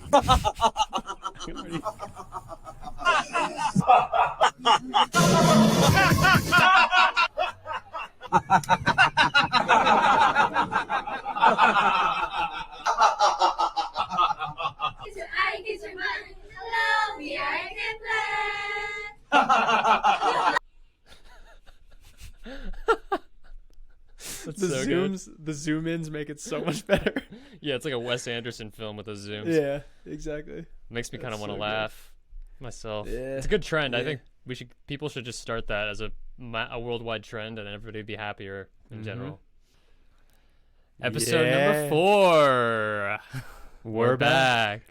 Hello, we are Kipler. The zoom ins make it so much better. Yeah, it's like a Wes Anderson film with those zooms. Yeah, exactly. Makes me kind of want to laugh myself. Yeah. It's a good trend. Yeah. I think people should just start that as a worldwide trend, and everybody would be happier in general. Episode number 4. We're back.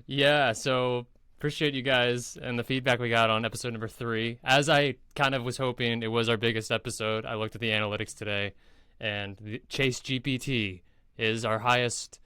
Yeah, so appreciate you guys and the feedback we got on episode number 3. As I kind of was hoping, it was our biggest episode. I looked at the analytics today, and the Chase GPT is our highest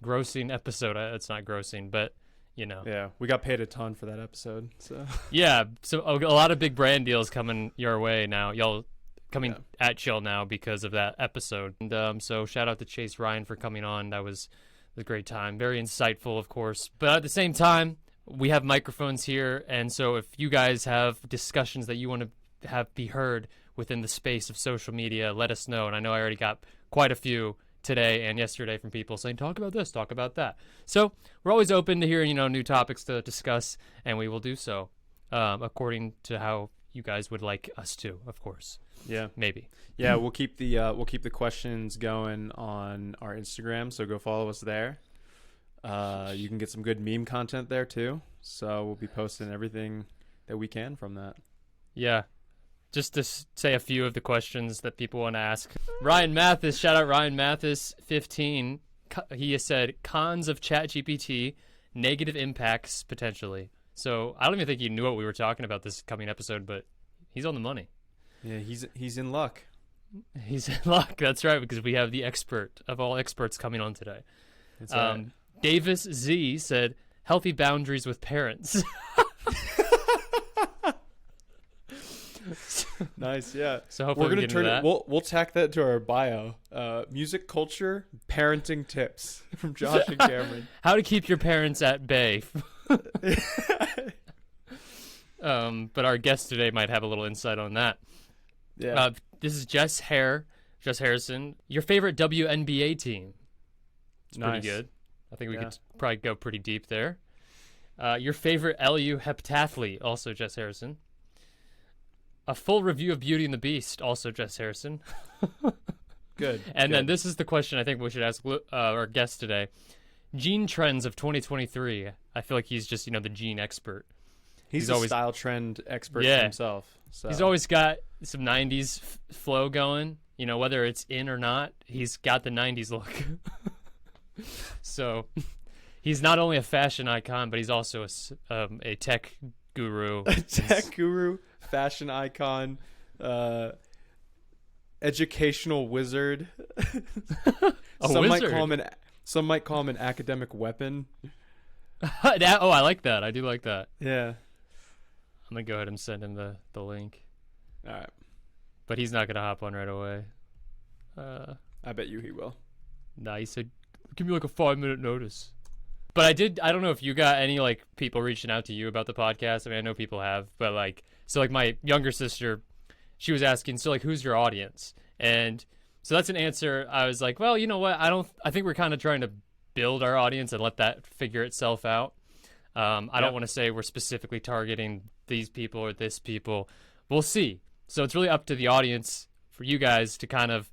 grossing episode. It's not grossing, but you know. Yeah, we got paid a ton for that episode. So yeah, so a lot of big brand deals coming your way now. Y'all coming at Chill now because of that episode. And so shout out to Chase Ryan for coming on. That was a great time. Very insightful, of course. But at the same time, we have microphones here, and so if you guys have discussions that you want to have be heard within the space of social media, let us know. And I know I already got quite a few today and yesterday from people saying, talk about this, talk about that. So we're always open to hearing, new topics to discuss, and we will do so according to how you guys would like us to, of course. Yeah, maybe. Yeah, we'll keep the questions going on our Instagram, so go follow us there. You can get some good meme content there too. So we'll be posting everything that we can from that. Yeah. Just to say a few of the questions that people want to ask. Ryan Mathis, shout out Ryan Mathis, 15. He has said, cons of ChatGPT, negative impacts potentially. So I don't even think he knew what we were talking about this coming episode, but he's on the money. Yeah, he's in luck. He's in luck. That's right, because we have the expert of all experts coming on today. That's right. Davis Z said, healthy boundaries with parents. Nice, yeah. So hopefully we're gonna turn that. it. We'll tack that to our bio. Music culture, parenting tips from Josh and Cameron. How to keep your parents at bay. But our guest today might have a little insight on that. Yeah. This is Jess Harrison. Your favorite WNBA team? It's pretty good. I think we could probably go pretty deep there. Your favorite LU heptathlete? Also Jess Harrison. A full review of Beauty and the Beast? Also Jess Harrison. Good. And then this is the question I think we should ask our guest today. Gene trends of 2023. I feel like he's just, the gene expert. He's always style trend expert himself. So. He's always got some 90s flow going. Whether it's in or not, he's got the 90s look. So he's not only a fashion icon, but he's also a tech guru. A tech guru, fashion icon, educational wizard. Some might call him an academic weapon. I like that. I do like that. Yeah. I'm going to go ahead and send him the link. All right. But he's not going to hop on right away. I bet you he will. Nah, he said, give me like a 5-minute notice. But I don't know if you got any people reaching out to you about the podcast. I mean, I know people have, but my younger sister, she was asking, so who's your audience? And so that's an answer. I was like, well, you know what? I think we're kind of trying to build our audience and let that figure itself out. I don't want to say we're specifically targeting these people or this people. We'll see. So it's really up to the audience for you guys to kind of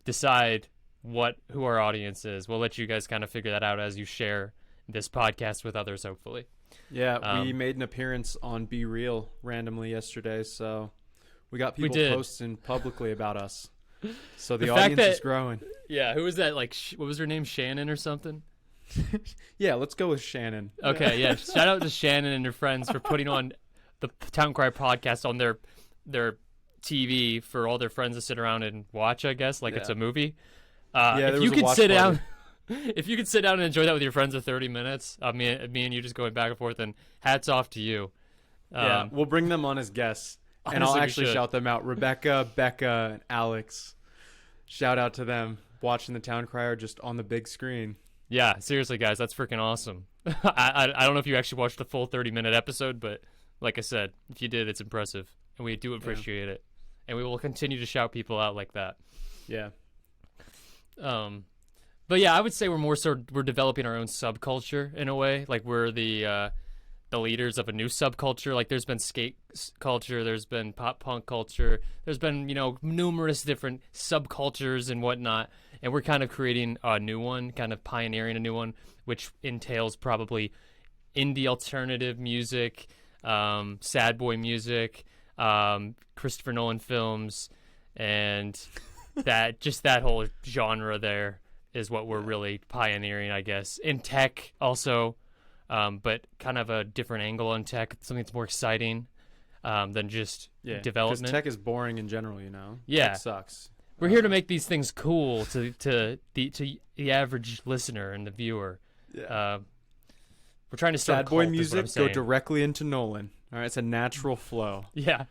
decide who our audience is. We'll let you guys kind of figure that out as you share this podcast with others, hopefully. Yeah, we made an appearance on Be Real randomly yesterday, so we got people posting publicly about us. So the audience is growing. Yeah, who was that? What was her name? Shannon or something? Yeah, let's go with Shannon. Okay, yeah. Shout out to Shannon and her friends for putting on the Towne Criers podcast on their TV for all their friends to sit around and watch, I guess, it's a movie. If you could sit down and enjoy that with your friends for 30 minutes, me and you just going back and forth, and hats off to you. Yeah, we'll bring them on as guests, and I'll actually shout them out. Rebecca, Becca, and Alex. Shout out to them watching the Towne Crier just on the big screen. Yeah, seriously, guys, that's freaking awesome. I don't know if you actually watched the full 30-minute episode, but like I said, if you did, it's impressive, and we do appreciate it, and we will continue to shout people out like that. Yeah. But yeah, I would say we're developing our own subculture in a way. Like we're the leaders of a new subculture. Like there's been skate culture, there's been pop punk culture, there's been numerous different subcultures and whatnot, and we're kind of creating a new one, kind of pioneering a new one, which entails probably indie alternative music, sad boy music, Christopher Nolan films, and that whole genre there is what we're really pioneering, I guess. In tech also, but kind of a different angle on tech, something that's more exciting than just development. Because tech is boring in general, Yeah. Tech sucks. We're here to make these things cool to the average listener and the viewer. Yeah. We're trying to start Sad a boy cult, is what I'm music, go saying. directly into Nolan. All right, it's a natural flow. Yeah.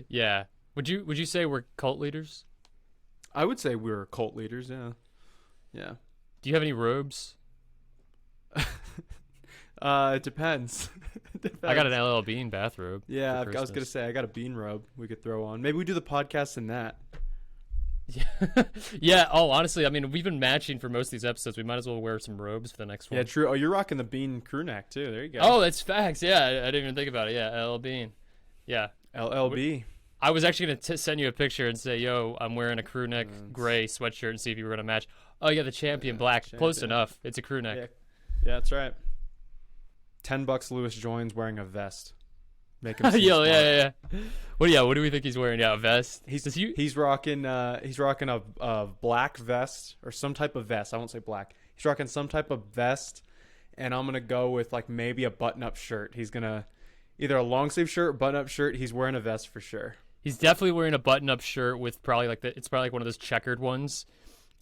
Yeah. Would you say we're cult leaders? I would say we're cult leaders, yeah. Yeah. Do you have any robes? It depends. I got an LL Bean bathrobe. Yeah, I for was going to Christmas. say, I got a bean robe we could throw on. Maybe we do the podcast in that. Yeah. Yeah. Oh, honestly, I mean, we've been matching for most of these episodes. We might as well wear some robes for the next one. Yeah, true. Oh, you're rocking the bean crew neck, too. There you go. Oh, that's facts. Yeah, I didn't even think about it. Yeah, LL Bean. Yeah. LLB. I was actually going to send you a picture and say, yo, I'm wearing a crew neck gray sweatshirt and see if you were going to match. Oh, yeah, the champion black. champion. Close enough. It's a crew neck. Yeah, that's right. $10 Lewis joins wearing a vest. Make him seem Yo, smart. yeah. What do we think he's wearing? Yeah, a vest. He's rocking a black vest or some type of vest. I won't say black. He's rocking some type of vest, and I'm gonna go with like maybe a button-up shirt. He's gonna either a long sleeve shirt, or button-up shirt. He's wearing a vest for sure. He's definitely wearing a button-up shirt with probably it's probably like one of those checkered ones,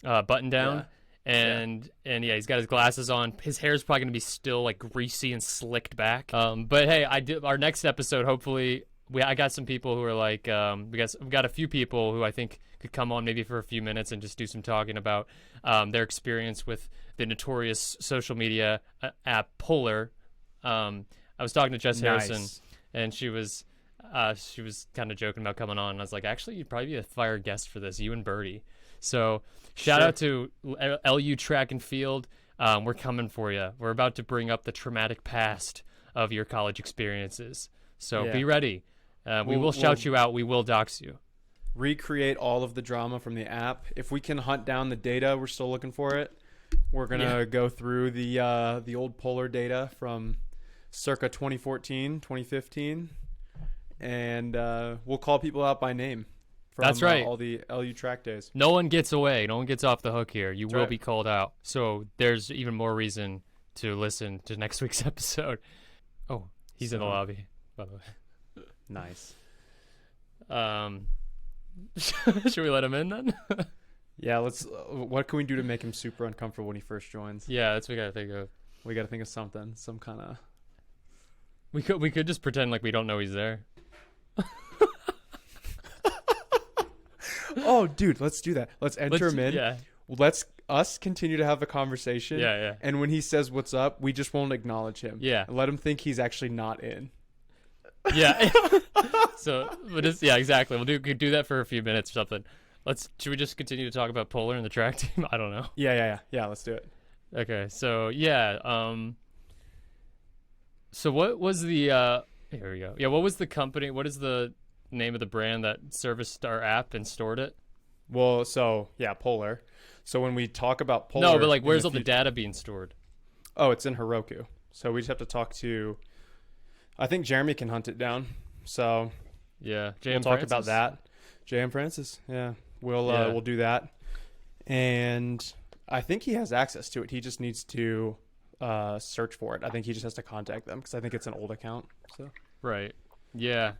button down. Yeah. And he's got his glasses on. His hair's probably gonna be still like greasy and slicked back. But hey, our next episode. Hopefully, I got some people who are like, we got a few people who I think could come on maybe for a few minutes and just do some talking about their experience with the notorious social media app Polar. I was talking to Jess Harrison, and she was kind of joking about coming on. And I was like, actually, you'd probably be a fire guest for this, you and Birdie. So shout out to LU Track and Field. We're coming for you. We're about to bring up the traumatic past of your college experiences. So be ready. We will shout you out. We will dox you. Recreate all of the drama from the app. If we can hunt down the data, we're still looking for it. We're gonna go through the old Polar data from circa 2014, 2015, and we'll call people out by name. That's right. All the LU track days. No one gets away. No one gets off the hook here. You will right. be called out. So there's even more reason to listen to next week's episode. Oh, he's in the lobby, by the way. Nice. Should we let him in then? Yeah, let's. What can we do to make him super uncomfortable when he first joins? Yeah, that's what we gotta think of. We got to think of something, some kind of. We could just pretend like we don't know he's there. Oh, dude, let's do that. Let's enter him in. Yeah. Let's us continue to have a conversation. Yeah. And when he says what's up, we just won't acknowledge him. Yeah. And let him think he's actually not in. Yeah. So, exactly. We'll do that for a few minutes or something. Should we just continue to talk about Polar and the track team? I don't know. Yeah. Let's do it. Okay. So yeah. So what was the? Here we go. Yeah. What was the company? What is the name of the brand that serviced our app and stored it? Well, so yeah, Polar. So when we talk about Polar, No, but like, where's all the data being stored? Oh, it's in Heroku. So we just have to talk to. I think Jeremy can hunt it down. So yeah, we'll talk about that. J.M. Francis. Yeah, we'll do that. And I think he has access to it. He just needs to search for it. I think he just has to contact them because I think it's an old account. So right. Yeah.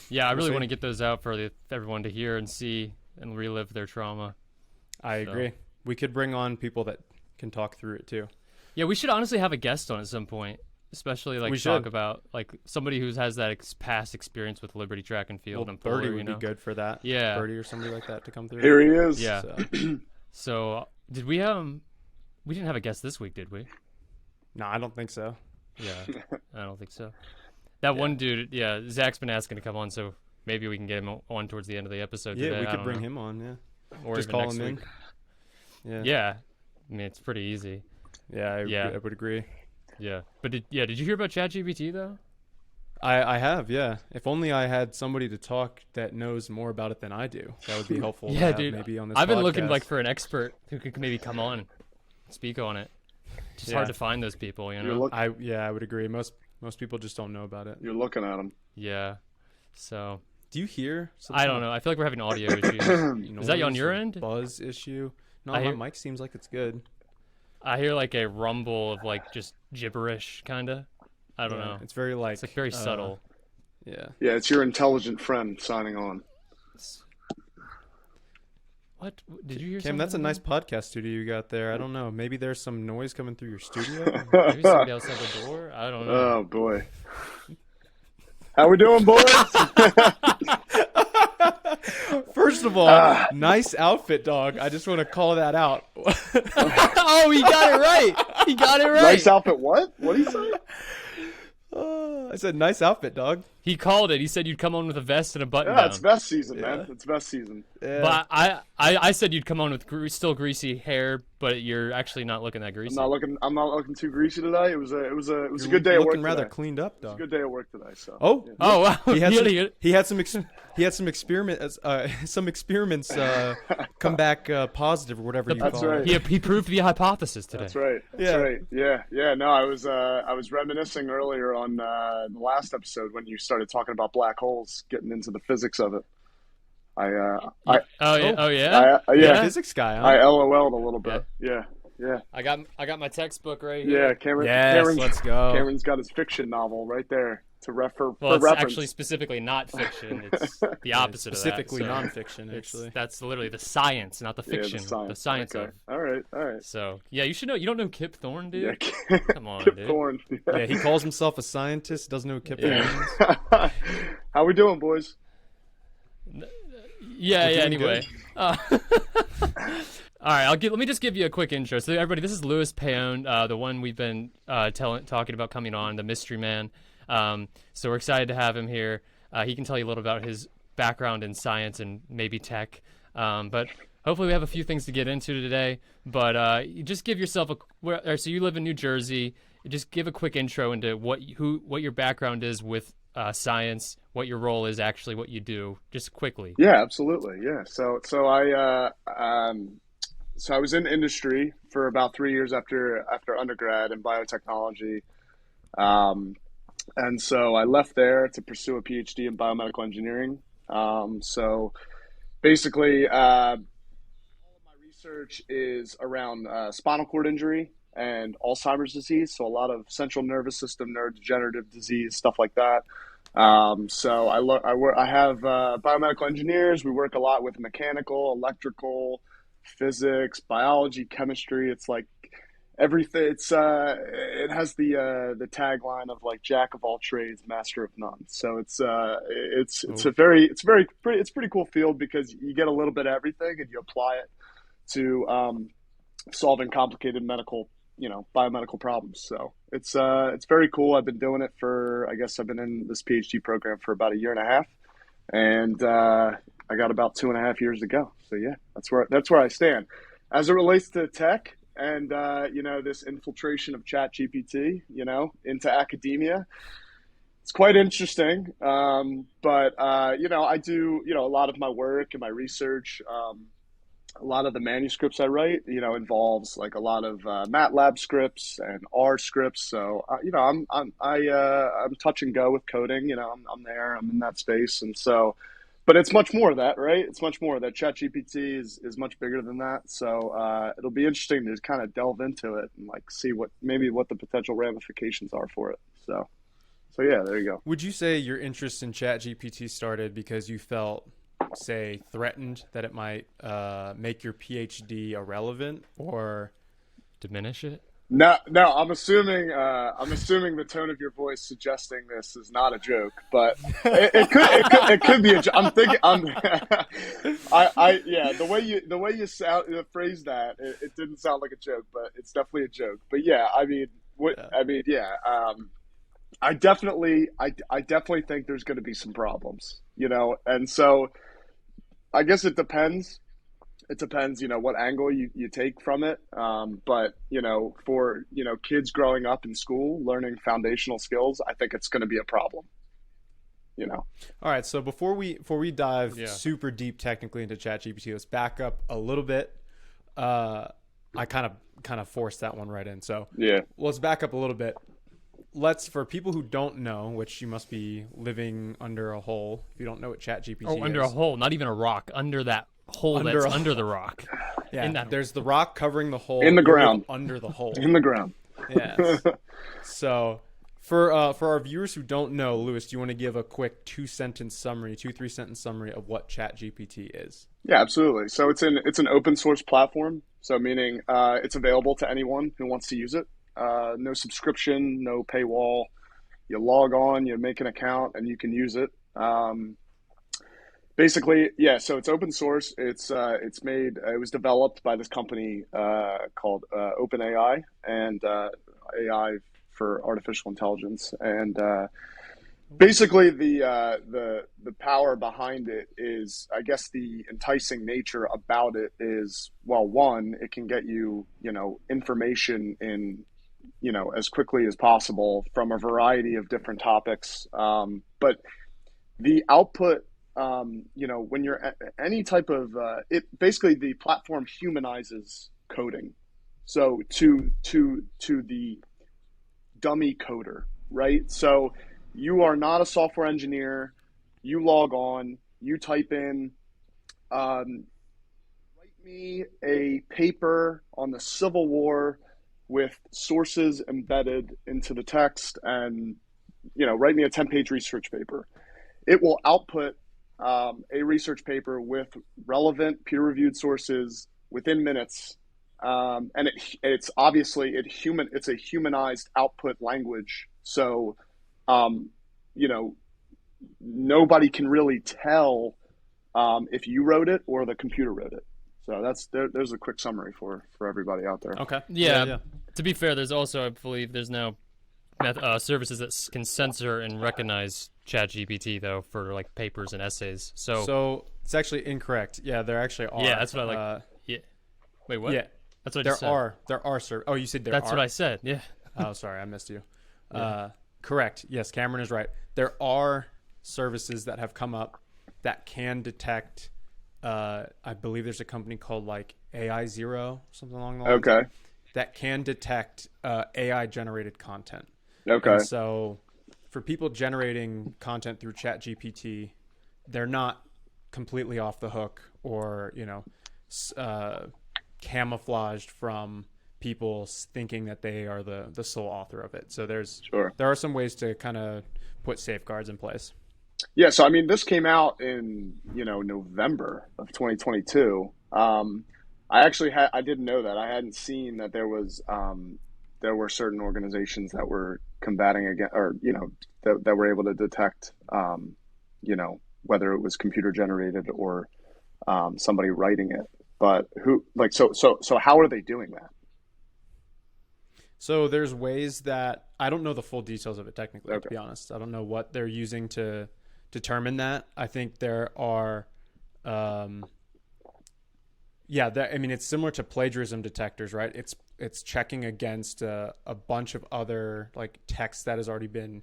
Yeah, I really want to get those out for everyone to hear and see and relive their trauma. I agree. We could bring on people that can talk through it too. Yeah, we should honestly have a guest on at some point, especially like talk about like somebody who has that past experience with Liberty Track and Field and Polar. Birdie would be good for that. Yeah, Birdie or somebody like that to come through. Here he is. Yeah. So Did we didn't have a guest this week, did we? No, I don't think so. Yeah, I don't think so. That one dude, yeah, Zach's been asking to come on, so maybe we can get him on towards the end of the episode Yeah, today. we I could don't bring know. him on. Yeah, Or just even call next him week. in. Yeah. I mean, it's pretty easy. Yeah, Yeah. I would agree. Yeah. But did you hear about ChatGPT, though? I have, yeah. If only I had somebody to talk that knows more about it than I do. That would be helpful. to Yeah, have dude. Maybe on this I've been looking podcast. for an expert who could maybe come on and speak on it. It's just hard to find those people, you know? I would agree. Most people just don't know about it. You're looking at them. Yeah. So, Do you hear? I don't know. I feel like we're having audio issues. Is that on your end? Buzz issue? No, I my hear- mic seems like it's good. I hear like a rumble of like just gibberish, kind of. I don't know. It's very like It's like very subtle. Yeah. Yeah, it's your intelligent friend signing on. What? Did you hear Cam, that's a something? nice podcast studio you got there. I don't know. Maybe there's some noise coming through your studio. Maybe somebody outside the door? I don't know. Oh boy. How we doing, boys? First of all, nice outfit, dog. I just want to call that out. Oh, he got it right. He got it right. Nice outfit. What? What did he say? I said nice outfit, dog. He called it. He said you'd come on with a vest and a button Yeah, down. it's vest season, man. Yeah. It's vest season. Yeah. But I said you'd come on with still greasy hair, but you're actually not looking that greasy. I'm not looking too greasy today. It was a You're good day at work looking rather today. cleaned up, It was a dog. good day at work today. So. Oh, Yeah. Oh wow. he had Really? some experiments come back positive or whatever you That's call right. it. He proved the hypothesis today. That's right. That's Yeah. right. Yeah. No, I was reminiscing earlier on the last episode when you started talking about black holes, getting into the physics of it. Oh yeah. Oh yeah. Yeah. Physics guy, huh? I LOL'd a little bit. Yeah. I got my textbook right here. Yeah. Cameron. Yes, Cameron's, let's go. Cameron's got his fiction novel right there to refer. Well, for it's reference. actually specifically not fiction. It's the opposite Specifically of that. nonfiction, It's- actually. That's literally the science, not the Yeah, fiction. the science. Okay. of. All right. So yeah, you should know. You don't know Kip Thorne, dude? Yeah. Come on, Kip dude. Thorne. Yeah, he calls himself a scientist. Doesn't know what Kip Yeah. means. How we doing, boys? Yeah. doing Anyway. All right. Let me just give you a quick intro. So everybody, this is Louis Paone, the one we've been talking about coming on, the mystery man. So we're excited to have him here. He can tell you a little about his background in science and maybe tech. But hopefully we have a few things to get into today. But you just give yourself so you live in New Jersey. Just give a quick intro into what your background is with science, what your role is actually, what you do, just quickly. Yeah, absolutely. Yeah. So I was in industry for about 3 years after undergrad in biotechnology. And so I left there to pursue a PhD in biomedical engineering. So basically, all of my research is around spinal cord injury and Alzheimer's disease. So a lot of central nervous system neurodegenerative disease, stuff like that. So I have biomedical engineers. We work a lot with mechanical, electrical, physics, biology, chemistry. It's like everything. It has the tagline of like jack of all trades, master of none. So it's a pretty cool field because you get a little bit of everything and you apply it to solving complicated biomedical problems. So it's very cool. I've been doing it I've been in this PhD program for about 1.5 years, and I got about 2.5 years to go. So yeah, that's where I stand as it relates to tech and this infiltration of ChatGPT into academia. It's quite interesting, but I do a lot of my work and my research. A lot of the manuscripts I write, involves like a lot of MATLAB scripts and R scripts. So I'm touch and go with coding. I'm there. I'm in that space, and so. But it's much more of that, right? It's much more of that. ChatGPT is much bigger than that. So it'll be interesting to kind of delve into it and like see what the potential ramifications are for it. So yeah, there you go. Would you say your interest in ChatGPT started because you felt, say, threatened that it might make your PhD irrelevant or Diminish it? No, no, I'm assuming the tone of your voice suggesting this is not a joke, but it could be a joke. I'm thinking yeah, the way you phrased that, it didn't sound like a joke, but it's definitely a joke. But yeah, I mean, Yeah. yeah, I definitely think there's going to be some problems, and so I guess it depends, what angle you take from it. But, for, kids growing up in school, learning foundational skills, I think it's going to be a problem, you know? All right, so before we dive Yeah. super deep technically into ChatGPT, let's back up a little bit. I kind of forced that one right in. So Yeah. let's back up a little bit. For people who don't know, which you must be living under a hole if you don't know what ChatGPT Oh, under a is. hole, not even a rock. Under that hole Under that's a- under the rock. Yeah, In that- there's the rock covering the hole. In the You live ground. under the hole. In the ground. Yes. So, for our viewers who don't know, Lewis, do you want to give a quick 3-sentence summary of what ChatGPT is? Yeah, absolutely. So it's an open source platform. So meaning it's available to anyone who wants to use it. No subscription, no paywall. You log on, you make an account, and you can use it. Basically, yeah. So it's open source. It was developed by this company called OpenAI, and AI for artificial intelligence. And basically, the power behind it is, I guess, the enticing nature about it is, well, one, it can get you, information in, as quickly as possible from a variety of different topics. But the output, when you're any type of it, basically the platform humanizes coding. So to the dummy coder, right? So you are not a software engineer. You log on, you type in, write me a paper on the Civil War with sources embedded into the text, and write me a 10-page research paper. It will output a research paper with relevant peer-reviewed sources within minutes, and it's obviously it's a humanized output language. So, you know, nobody can really tell if you wrote it or the computer wrote it. So there's a quick summary for everybody out there. Okay. Yeah. To be fair, there's also, I believe, there's now services that can censor and recognize ChatGPT though for like papers and essays. So it's actually incorrect. Yeah, there actually are. Yeah, that's what I like. Yeah. Wait, what? Yeah, That's what I there just said. are. Oh, you said there That's are. what I said. Yeah. Oh, sorry, I missed you. Yeah. Correct. Yes, Cameron is right. There are services that have come up that can detect. I believe there's a company called like AI Zero, something along the lines. Okay. That can detect AI generated content. Okay. And so for people generating content through ChatGPT, they're not completely off the hook or, camouflaged from people thinking that they are the sole author of it. So there are some ways to kind of put safeguards in place. Yeah, so I mean, this came out in November of 2022. I didn't know that. I hadn't seen that there were certain organizations that were combating against, or that were able to detect, whether it was computer generated or somebody writing it. But so how are they doing that? So there's ways that I don't know the full details of it technically, Okay. to be honest. I don't know what they're using to determine that. I think there are, it's similar to plagiarism detectors, right? It's checking against a bunch of other like text that has already been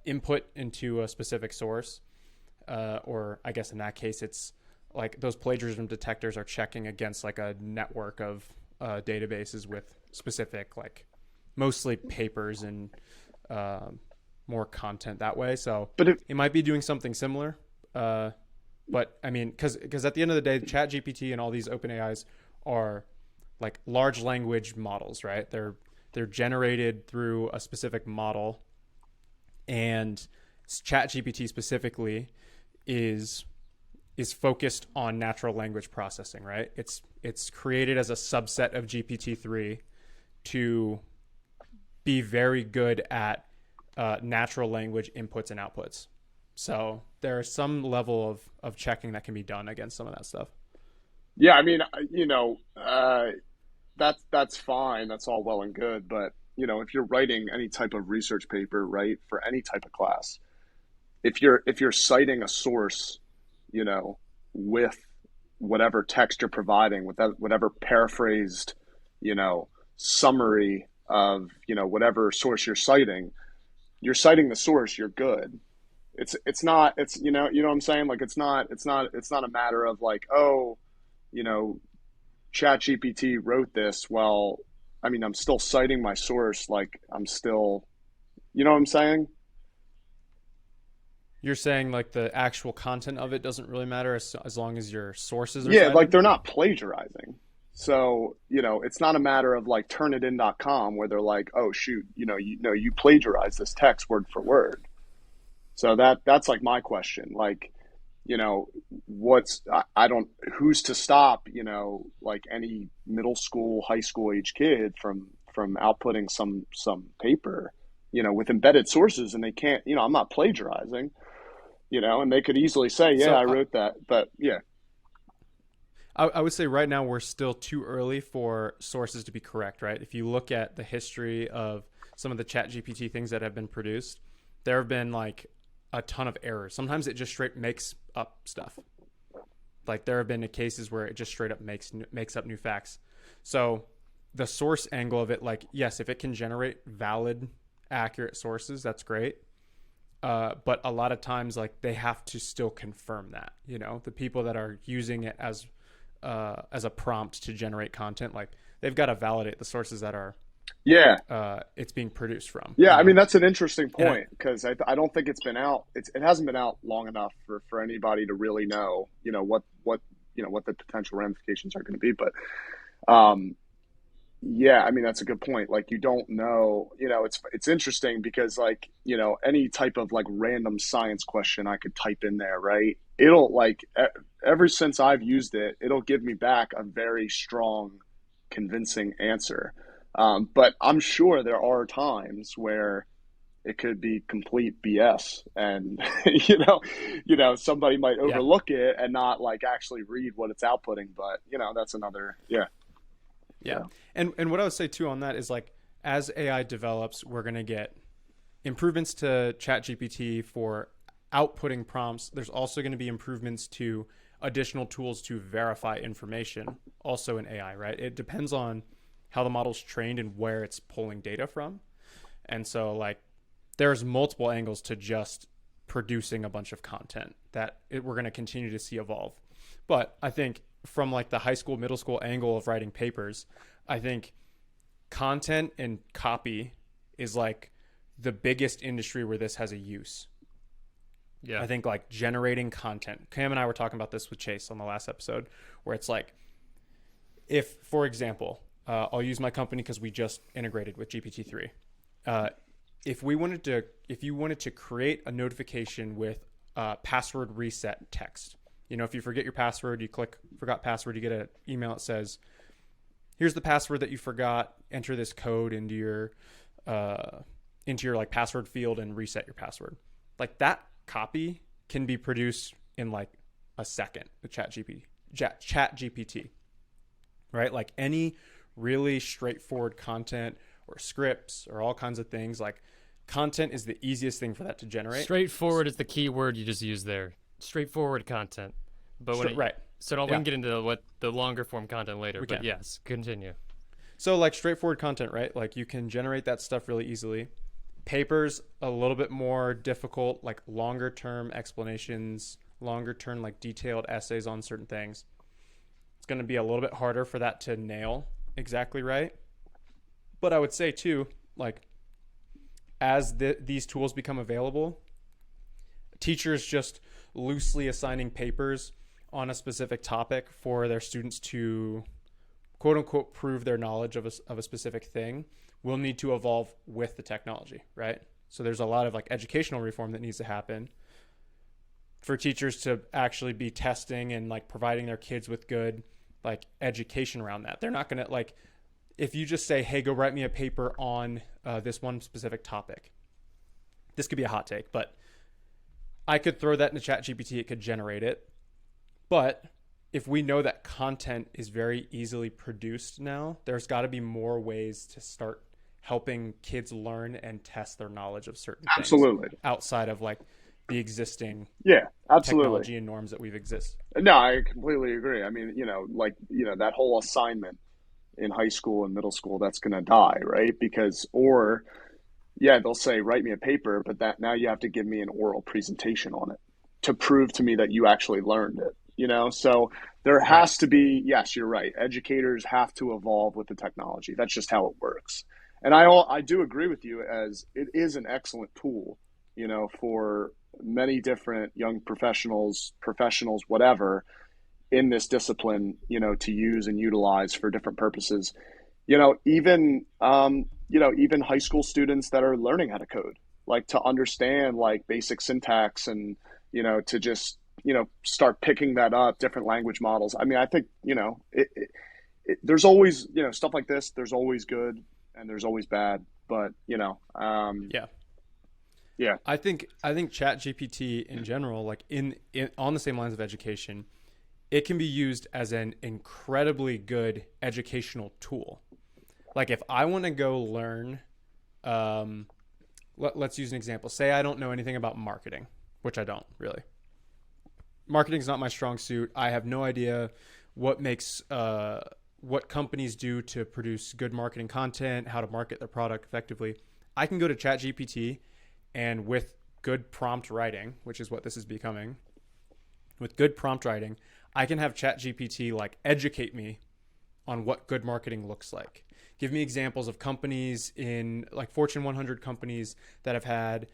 input into a specific source, or I guess in that case, it's like those plagiarism detectors are checking against like a network of databases with specific like mostly papers and more content that way. So But it might be doing something similar. But I mean, because at the end of the day, ChatGPT and all these open AIs are like large language models, right? They're generated through a specific model, and ChatGPT specifically is focused on natural language processing, right? It's created as a subset of GPT-3, to be very good at natural language inputs and outputs. So there's some level of checking that can be done against some of that stuff. Yeah, I mean, that's fine. That's all well and good, but if you're writing any type of research paper, right, for any type of class, if you're citing a source, with whatever text you're providing, with that, whatever paraphrased, summary of, whatever source you're citing the source, you're good. It's not, it's, what I'm saying? Like, it's not a matter of like, oh, ChatGPT wrote this. Well, I mean, I'm still citing my source. Like, I'm still, you know what I'm saying? You're saying like the actual content of it doesn't really matter as long as your sources are Yeah, like cited? they're not plagiarizing. So, it's not a matter of like turnitin.com where they're like, oh shoot, you plagiarized this text word for word. So that's like my question. Like, I don't, who's to stop, like any middle school, high school age kid from outputting some paper, with embedded sources, and they can't, I'm not plagiarizing, and they could easily say, yeah, So I wrote that. But yeah. I would say right now we're still too early for sources to be correct, right? If you look at the history of some of the ChatGPT things that have been produced, there have been like a ton of errors. Sometimes it just straight makes up stuff. Like there have been cases where it just straight up makes up new facts. So the source angle of it, like, yes, if it can generate valid, accurate sources, that's great. But a lot of times, like, they have to still confirm that, the people that are using it as a prompt to generate content, like they've got to validate the sources that are Yeah. it's being produced from. Yeah. I mean, that's an interesting point because I don't think it's been out. It hasn't been out long enough for anybody to really know, what the potential ramifications are going to be. But, yeah, I mean, that's a good point. Like, you don't know, it's interesting because like, any type of like random science question I could type in there, right? It'll like, ever since I've used it, it'll give me back a very strong, convincing answer. But I'm sure there are times where it could be complete BS and, somebody might Yeah. overlook it and not like actually read what it's outputting. But, that's another, yeah. Yeah. So. And what I would say too on that is like, as AI develops, we're going to get improvements to ChatGPT for outputting prompts. There's also going to be improvements to additional tools to verify information also in AI, right? It depends on how the model's trained and where it's pulling data from. And so like there's multiple angles to just producing a bunch of content that we're going to continue to see evolve. But I think from like the high school, middle school angle of writing papers, I think content and copy is like the biggest industry where this has a use. Yeah. I think like generating content. Cam and I were talking about this with Chase on the last episode, where it's like, if, for example, I'll use my company because we just integrated with GPT-3. If you wanted to create a notification with password reset text, if you forget your password, you click forgot password, you get an email that says, here's the password that you forgot, enter this code into your like password field and reset your password. Like that copy can be produced in like a second with ChatGPT, right? Like any really straightforward content or scripts or all kinds of things, like content is the easiest thing for that to generate. Straightforward is the key word you just used there. Straightforward content. But Right. So we can get into what the longer form content later. We but can. Yes, continue. So like straightforward content, right? Like you can generate that stuff really easily. Papers, a little bit more difficult, like longer term explanations, longer term like detailed essays on certain things. It's going to be a little bit harder for that to nail exactly right. But I would say too, like as these tools become available, teachers just loosely assigning papers on a specific topic for their students to quote unquote prove their knowledge of a specific thing will need to evolve with the technology, right? So there's a lot of like educational reform that needs to happen for teachers to actually be testing and like providing their kids with good like education around that. They're not going to like, if you just say, hey, go write me a paper on this one specific topic, this could be a hot take, but I could throw that into ChatGPT. It could generate it. But if we know that content is very easily produced now, there's got to be more ways to start helping kids learn and test their knowledge of certain things Absolutely. outside of like the existing Yeah, absolutely. technology and norms that we've exist. No, I completely agree. I mean, that whole assignment in high school and middle school, that's going to die, right? Because, or, yeah, they'll say, write me a paper, but that now you have to give me an oral presentation on it to prove to me that you actually learned it, So there Right. has to be, yes, you're right. Educators have to evolve with the technology. That's just how it works. And I do agree with you as it is an excellent tool, for many different young professionals, whatever, in this discipline, to use and utilize for different purposes. Even high school students that are learning how to code, like to understand like basic syntax and, to just, start picking that up, different language models. I mean, I think, there's always, stuff like this, there's always good and there's always bad, but, Yeah. yeah, I think ChatGPT in general, like in on the same lines of education, it can be used as an incredibly good educational tool. Like if I want to go learn, let's use an example. Say I don't know anything about marketing, which I don't really. Marketing is not my strong suit. I have no idea what makes what companies do to produce good marketing content, how to market their product effectively. I can go to ChatGPT and with good prompt writing, which is what this is becoming, with good prompt writing, I can have ChatGPT like educate me on what good marketing looks like. Give me examples of companies in like Fortune 100 companies that have had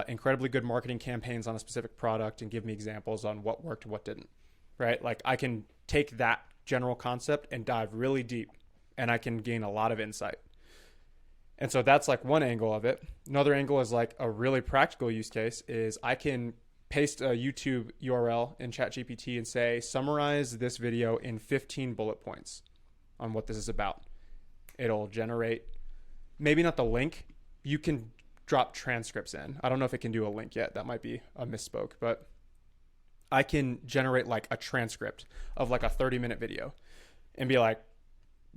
incredibly good marketing campaigns on a specific product and give me examples on what worked and what didn't, right? Like I can take that general concept and dive really deep and I can gain a lot of insight. And so that's like one angle of it. Another angle is like a really practical use case is I can paste a YouTube URL in ChatGPT and say, summarize this video in 15 bullet points on what this is about. It'll generate, maybe not the link. You can drop transcripts in. I don't know if it can do a link yet. That might be a misspoke, but I can generate like a transcript of like a 30-minute video and be like,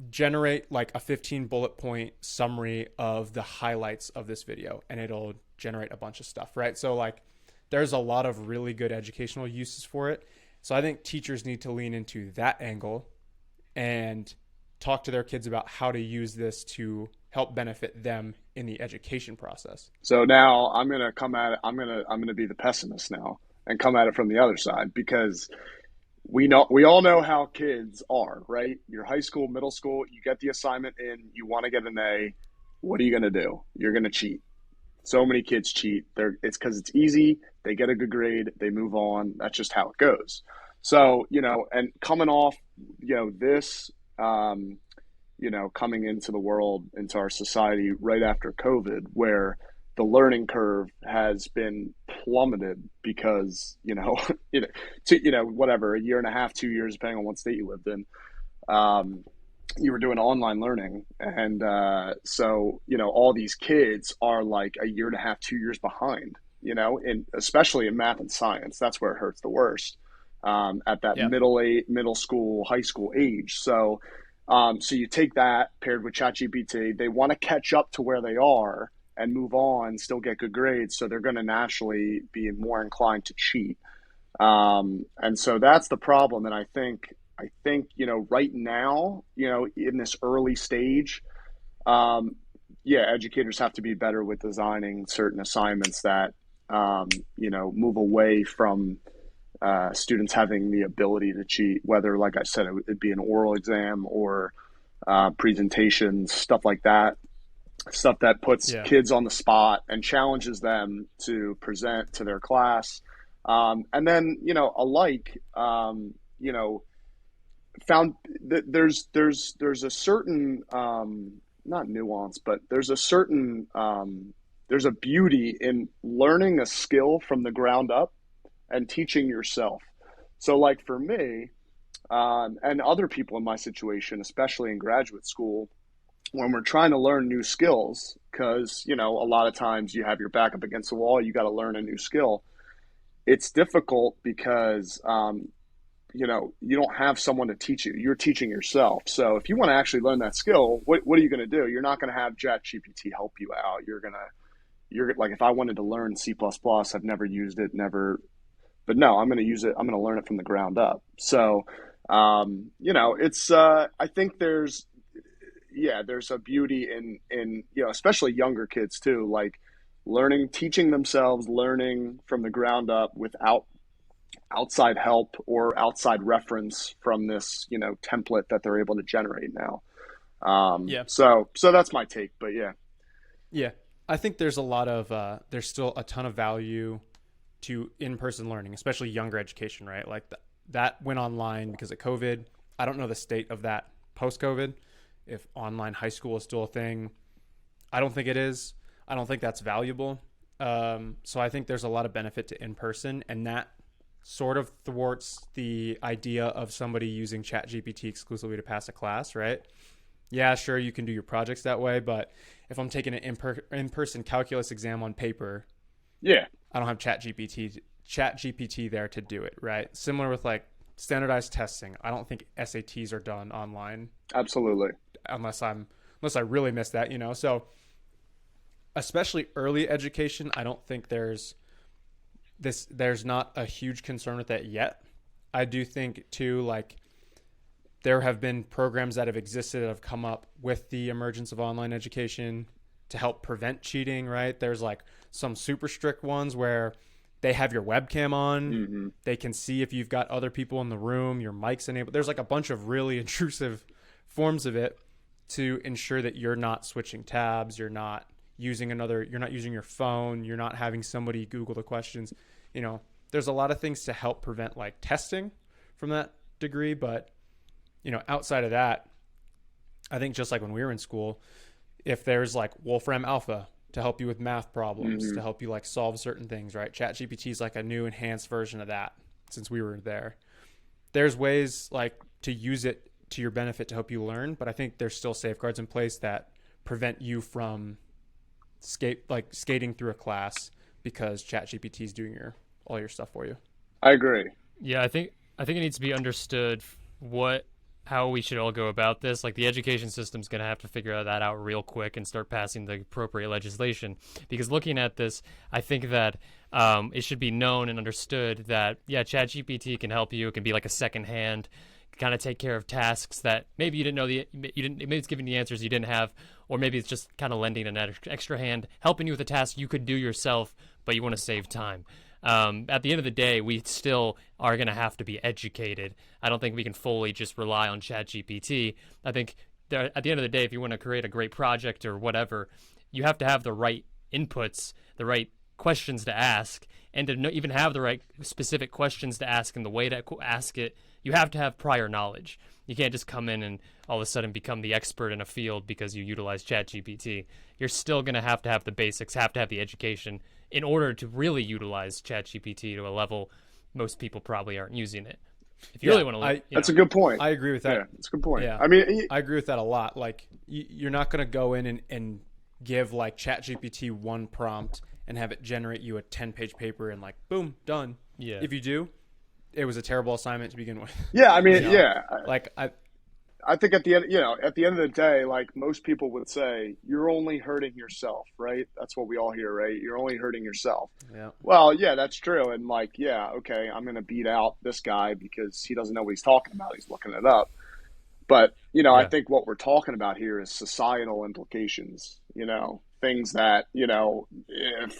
generate like a 15 bullet point summary of the highlights of this video, and it'll generate a bunch of stuff, right? So like there's a lot of really good educational uses for it. So I think teachers need to lean into that angle and talk to their kids about how to use this to help benefit them in the education process. So now I'm gonna come at it. I'm gonna be the pessimist now and come at it from the other side because we all know how kids are, right? Your high school, middle school, you get the assignment in, you want to get an A. What are you gonna do? You're gonna cheat. So many kids cheat. It's because it's easy. They get a good grade. They move on. That's just how it goes. So and coming off, this. Coming into the world, into our society right after COVID, where the learning curve has been plummeted because, whatever, a year and a half, 2 years, depending on what state you lived in, you were doing online learning. And so, all these kids are like a year and a half, 2 years behind, and especially in math and science. That's where it hurts the worst at that Yeah. middle school, high school age. So you take that paired with ChatGPT, they want to catch up to where they are and move on, still get good grades. So they're going to naturally be more inclined to cheat. And so that's the problem. And I think, right now, in this early stage, educators have to be better with designing certain assignments that, move away from students having the ability to cheat, whether, like I said, it'd be an oral exam or presentations, stuff like that, stuff that puts Yeah. kids on the spot and challenges them to present to their class. And then, alike, found that there's a certain, not nuance, but there's a certain, there's a beauty in learning a skill from the ground up and teaching yourself. So like for me, and other people in my situation, especially in graduate school, when we're trying to learn new skills, because, a lot of times you have your back up against the wall, you got to learn a new skill. It's difficult because, you don't have someone to teach you. You're teaching yourself. So if you want to actually learn that skill, what are you going to do? You're not going to have ChatGPT help you out. You're like, if I wanted to learn C++, I've never used it, but no, I'm going to use it. I'm going to learn it from the ground up. So, I think there's a beauty in, especially younger kids too, like teaching themselves, learning from the ground up without outside help or outside reference from this, template that they're able to generate now. Yeah. So that's my take, but yeah. Yeah. I think there's there's still a ton of value to in-person learning, especially younger education, right? Like that went online because of COVID. I don't know the state of that post-COVID. If online high school is still a thing, I don't think it is. I don't think that's valuable. So I think there's a lot of benefit to in-person, and that sort of thwarts the idea of somebody using ChatGPT exclusively to pass a class, right? Yeah, sure, you can do your projects that way, but if I'm taking an in-person calculus exam on paper, yeah, I don't have ChatGPT there to do it, right? Similar with like standardized testing. I don't think SATs are done online. Absolutely. Unless I really miss that, So especially early education, I don't think there's not a huge concern with that yet. I do think too, like there have been programs that have existed that have come up with the emergence of online education to help prevent cheating, right? There's like some super strict ones where they have your webcam on. Mm-hmm. They can see if you've got other people in the room, your mic's enabled. There's like a bunch of really intrusive forms of it to ensure that you're not switching tabs, you're not using your phone, you're not having somebody Google the questions. There's a lot of things to help prevent like testing from that degree, but outside of that, I think just like when we were in school, if there's like Wolfram Alpha to help you with math problems, Mm-hmm. to help you like solve certain things, right? ChatGPT is like a new enhanced version of that since we were there. There's ways like to use it to your benefit to help you learn, but I think there's still safeguards in place that prevent you from skating through a class because ChatGPT is doing all your stuff for you. I agree. Yeah, I think it needs to be understood how we should all go about this. Like the education system's going to have to figure that out real quick and start passing the appropriate legislation. Because looking at this, I think that it should be known and understood that ChatGPT can help you. It can be like a second hand, kind of take care of tasks that maybe you didn't know maybe it's giving the answers you didn't have, or maybe it's just kind of lending an extra hand, helping you with a task you could do yourself, but you want to save time. At the end of the day, we still are going to have to be educated. I don't think we can fully just rely on ChatGPT. I think at the end of the day, if you want to create a great project or whatever, you have to have the right inputs, the right questions to ask, and to even have the right specific questions to ask and the way to ask it, you have to have prior knowledge. You can't just come in and all of a sudden become the expert in a field because you utilize ChatGPT. You're still going to have the basics, have to have the education in order to really utilize ChatGPT to a level most people probably aren't using it. If you really want to, that's a good point. I agree with that. Yeah, that's a good point. Yeah. I mean, I agree with that a lot. Like you're not going to go in and give like ChatGPT one prompt and have it generate you a 10-page paper and like, boom, done. Yeah. If you do, it was a terrible assignment to begin with. Yeah. I mean, yeah. Like I think at the end of the day, like most people would say, you're only hurting yourself, right? That's what we all hear, right? You're only hurting yourself. Yeah. Well, yeah, that's true. And like, yeah, okay, I'm going to beat out this guy because he doesn't know what he's talking about. He's looking it up. But, I think what we're talking about here is societal implications, things that,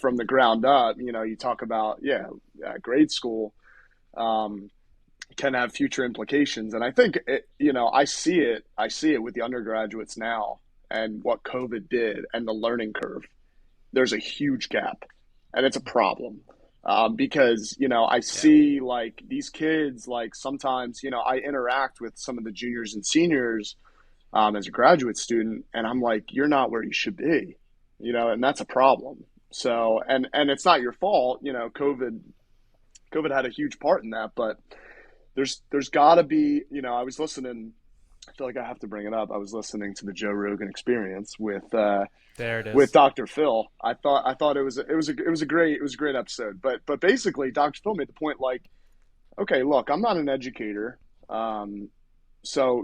from the ground up, you talk about, grade school, can have future implications. And I think, I see it with the undergraduates now and what COVID did and the learning curve. There's a huge gap and it's a problem because, I see like these kids, like sometimes, I interact with some of the juniors and seniors as a graduate student, and I'm like, you're not where you should be, and that's a problem. So, and it's not your fault, COVID had a huge part in that, but there's got to be, I was listening I feel like I have to bring it up. I was listening to the Joe Rogan Experience There it with is. Dr. Phil. I thought it was a great episode. But basically, Dr. Phil made the point like, okay, look, I'm not an educator, so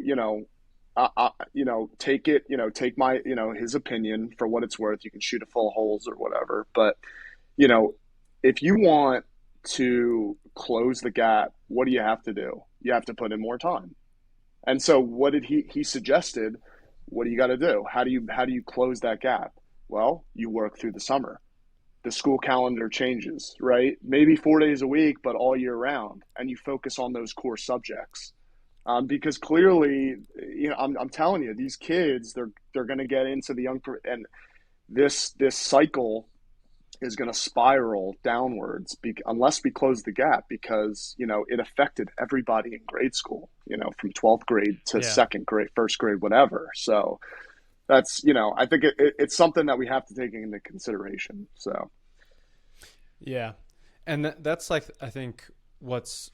take it, take my, his opinion for what it's worth. You can shoot it full of holes or whatever, but you know, if you want to close the gap, what do you have to do? You have to put in more time. And so what did he suggested, what do you got to do? How do you close that gap? Well, you work through the summer. The school calendar changes, right? Maybe 4 days a week, but all year round, and you focus on those core subjects. Because clearly, I'm telling you, these kids, they're going to get into and this cycle is going to spiral downwards unless we close the gap, because it affected everybody in grade school, from 12th grade to Yeah. second grade, first grade, whatever. So that's, I think it's something that we have to take into consideration. So Yeah. And that's like, I think what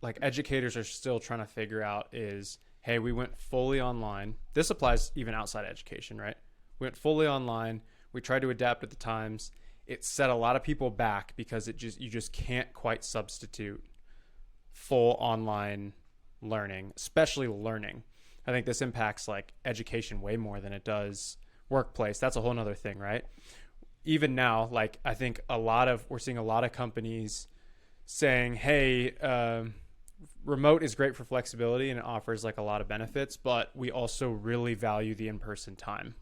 like educators are still trying to figure out is, hey, we went fully online. This applies even outside education, right? We went fully online. We tried to adapt at the times. It set a lot of people back because you just can't quite substitute full online learning, especially learning. I think this impacts like education way more than it does workplace. That's a whole nother thing, right? Even now, like I think we're seeing a lot of companies saying, hey, remote is great for flexibility and it offers like a lot of benefits, but we also really value the in-person time.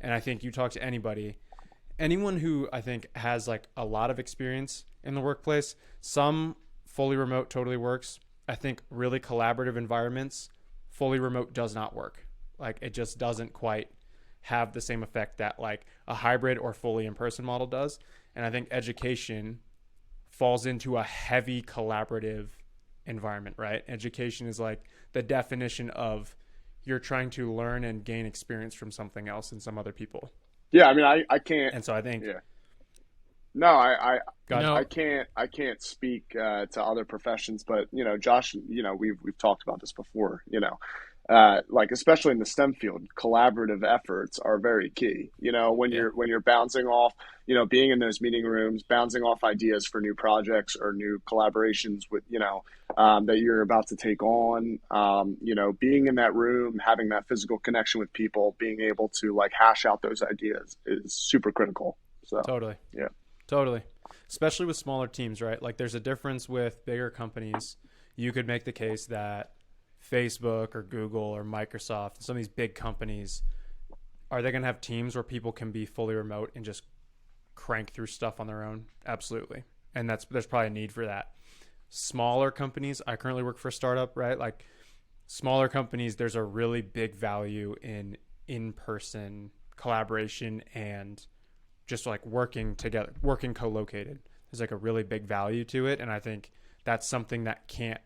And I think you talk to anyone who I think has like a lot of experience in the workplace, some fully remote totally works. I think really collaborative environments, fully remote does not work. Like it just doesn't quite have the same effect that like a hybrid or fully in-person model does. And I think education falls into a heavy collaborative environment, right? Education is like the definition of you're trying to learn and gain experience from something else and some other people. yeah, I mean, I can't. And so I think, Yeah. No, God, No. I can't speak to other professions, but Josh, we've talked about this before. Like especially in the STEM field, collaborative efforts are very key. When yeah, you're bouncing off, being in those meeting rooms, bouncing off ideas for new projects or new collaborations with that you're about to take on. Being in that room, having that physical connection with people, being able to like hash out those ideas is super critical. So totally. yeah. Totally. Especially with smaller teams, right? Like there's a difference with bigger companies. You could make the case that Facebook or Google or Microsoft, some of these big companies, are they going to have teams where people can be fully remote and just crank through stuff on their own? Absolutely. And there's probably a need for that. Smaller companies, I currently work for a startup, right? Like smaller companies, there's a really big value in-person collaboration and just like working together, working co-located. There's like a really big value to it. And I think that's something that can't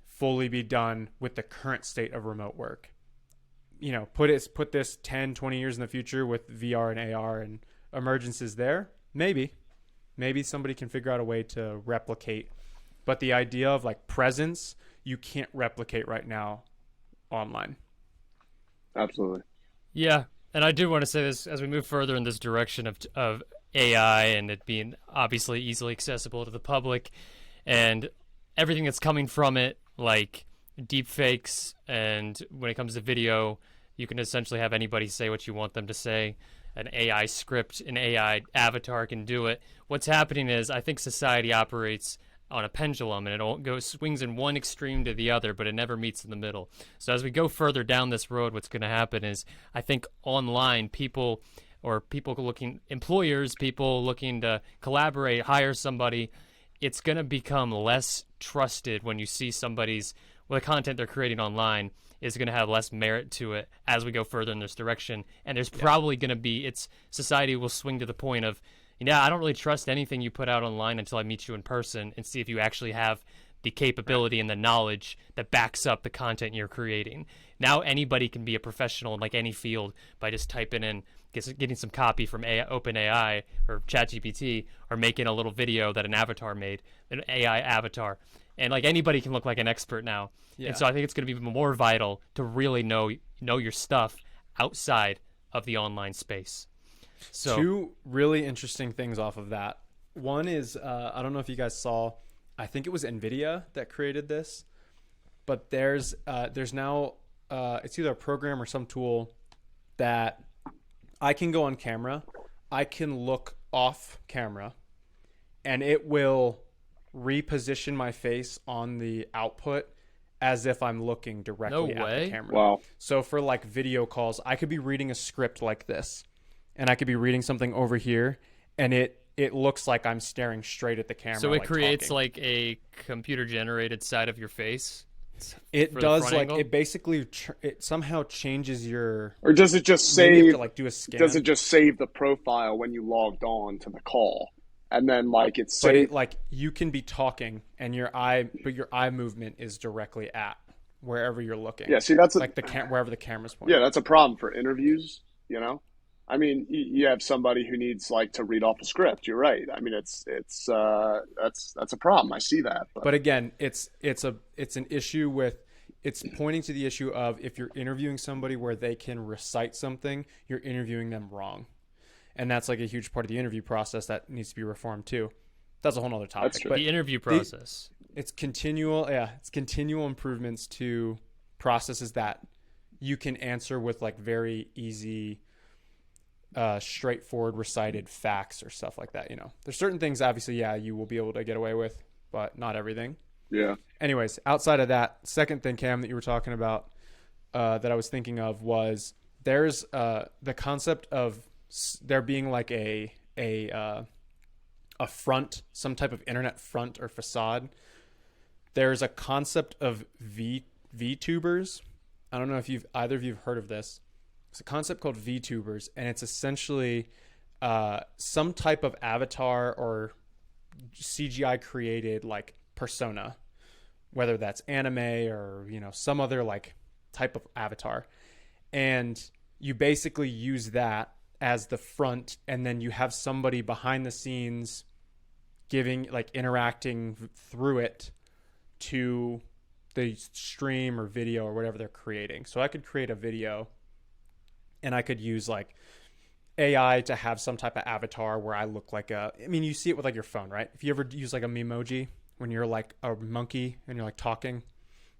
fully be done with the current state of remote work. Put this 10, 20 years in the future with VR and AR and emergences there. Maybe somebody can figure out a way to replicate. But the idea of like presence, you can't replicate right now online. Absolutely. Yeah, and I do want to say this as we move further in this direction of AI and it being obviously easily accessible to the public and everything that's coming from it, like deep fakes, and when it comes to video, you can essentially have anybody say what you want them to say. An AI script, an AI avatar can do it. What's happening is I think society operates on a pendulum, and swings in one extreme to the other, but it never meets in the middle. So as we go further down this road, what's going to happen is I think online employers, people looking to collaborate, hire somebody, it's going to become less trusted when you see the content they're creating online is going to have less merit to it as we go further in this direction. And there's probably going to be, society will swing to the point of, I don't really trust anything you put out online until I meet you in person and see if you actually have the capability and the knowledge that backs up the content you're creating. Now anybody can be a professional in like any field by just typing in, getting some copy from OpenAI or ChatGPT, or making a little video that an avatar made, an AI avatar, and like anybody can look like an expert now. Yeah. And so I think it's going to be more vital to really know your stuff outside of the online space. So two really interesting things off of that. One is I don't know if you guys saw, I think it was NVIDIA that created this, but there's now it's either a program or some tool that I can go on camera, I can look off camera, and it will reposition my face on the output as if I'm looking directly at the camera. Wow. So for like video calls, I could be reading a script like this, and I could be reading something over here, and it looks like I'm staring straight at the camera. So it like creates talking. like a computer generated side of your face. It for the does front like angle? it basically it somehow changes your. Or does it just Maybe you have save? to like do a scan. Does it just save the profile when you logged on to the call, and then like it's But saved? it, like you can be talking and your eye movement is directly at wherever you're looking. Yeah, see, that's like wherever the camera's pointing. yeah, that's a problem for interviews. You know, I mean, you have somebody who needs like to read off a script. You're right. I mean, it's that's a problem. I see that. But again, it's an issue with. It's pointing to the issue of if you're interviewing somebody where they can recite something, you're interviewing them wrong. And that's like a huge part of the interview process that needs to be reformed too. That's a whole nother topic. That's true. But The interview process. it's continual improvements to processes that you can answer with like very easy, straightforward recited facts or stuff like that. You know, there's certain things obviously, you will be able to get away with, but not everything. Yeah. Anyways, outside of that, second thing, Cam, that you were talking about that I was thinking of was there's the concept of there being like a front, some type of internet front or facade. There's a concept of VTubers. I don't know if either of you have heard of this. It's a concept called VTubers, and it's essentially some type of avatar or CGI created like persona, whether that's anime or some other like type of avatar, and you basically use that as the front, and then you have somebody behind the scenes interacting through it to the stream or video or whatever they're creating. So I could create a video and I could use like AI to have some type of avatar where I look like you see it with like your phone, right? If you ever use like a memoji when you're like a monkey and you're like talking,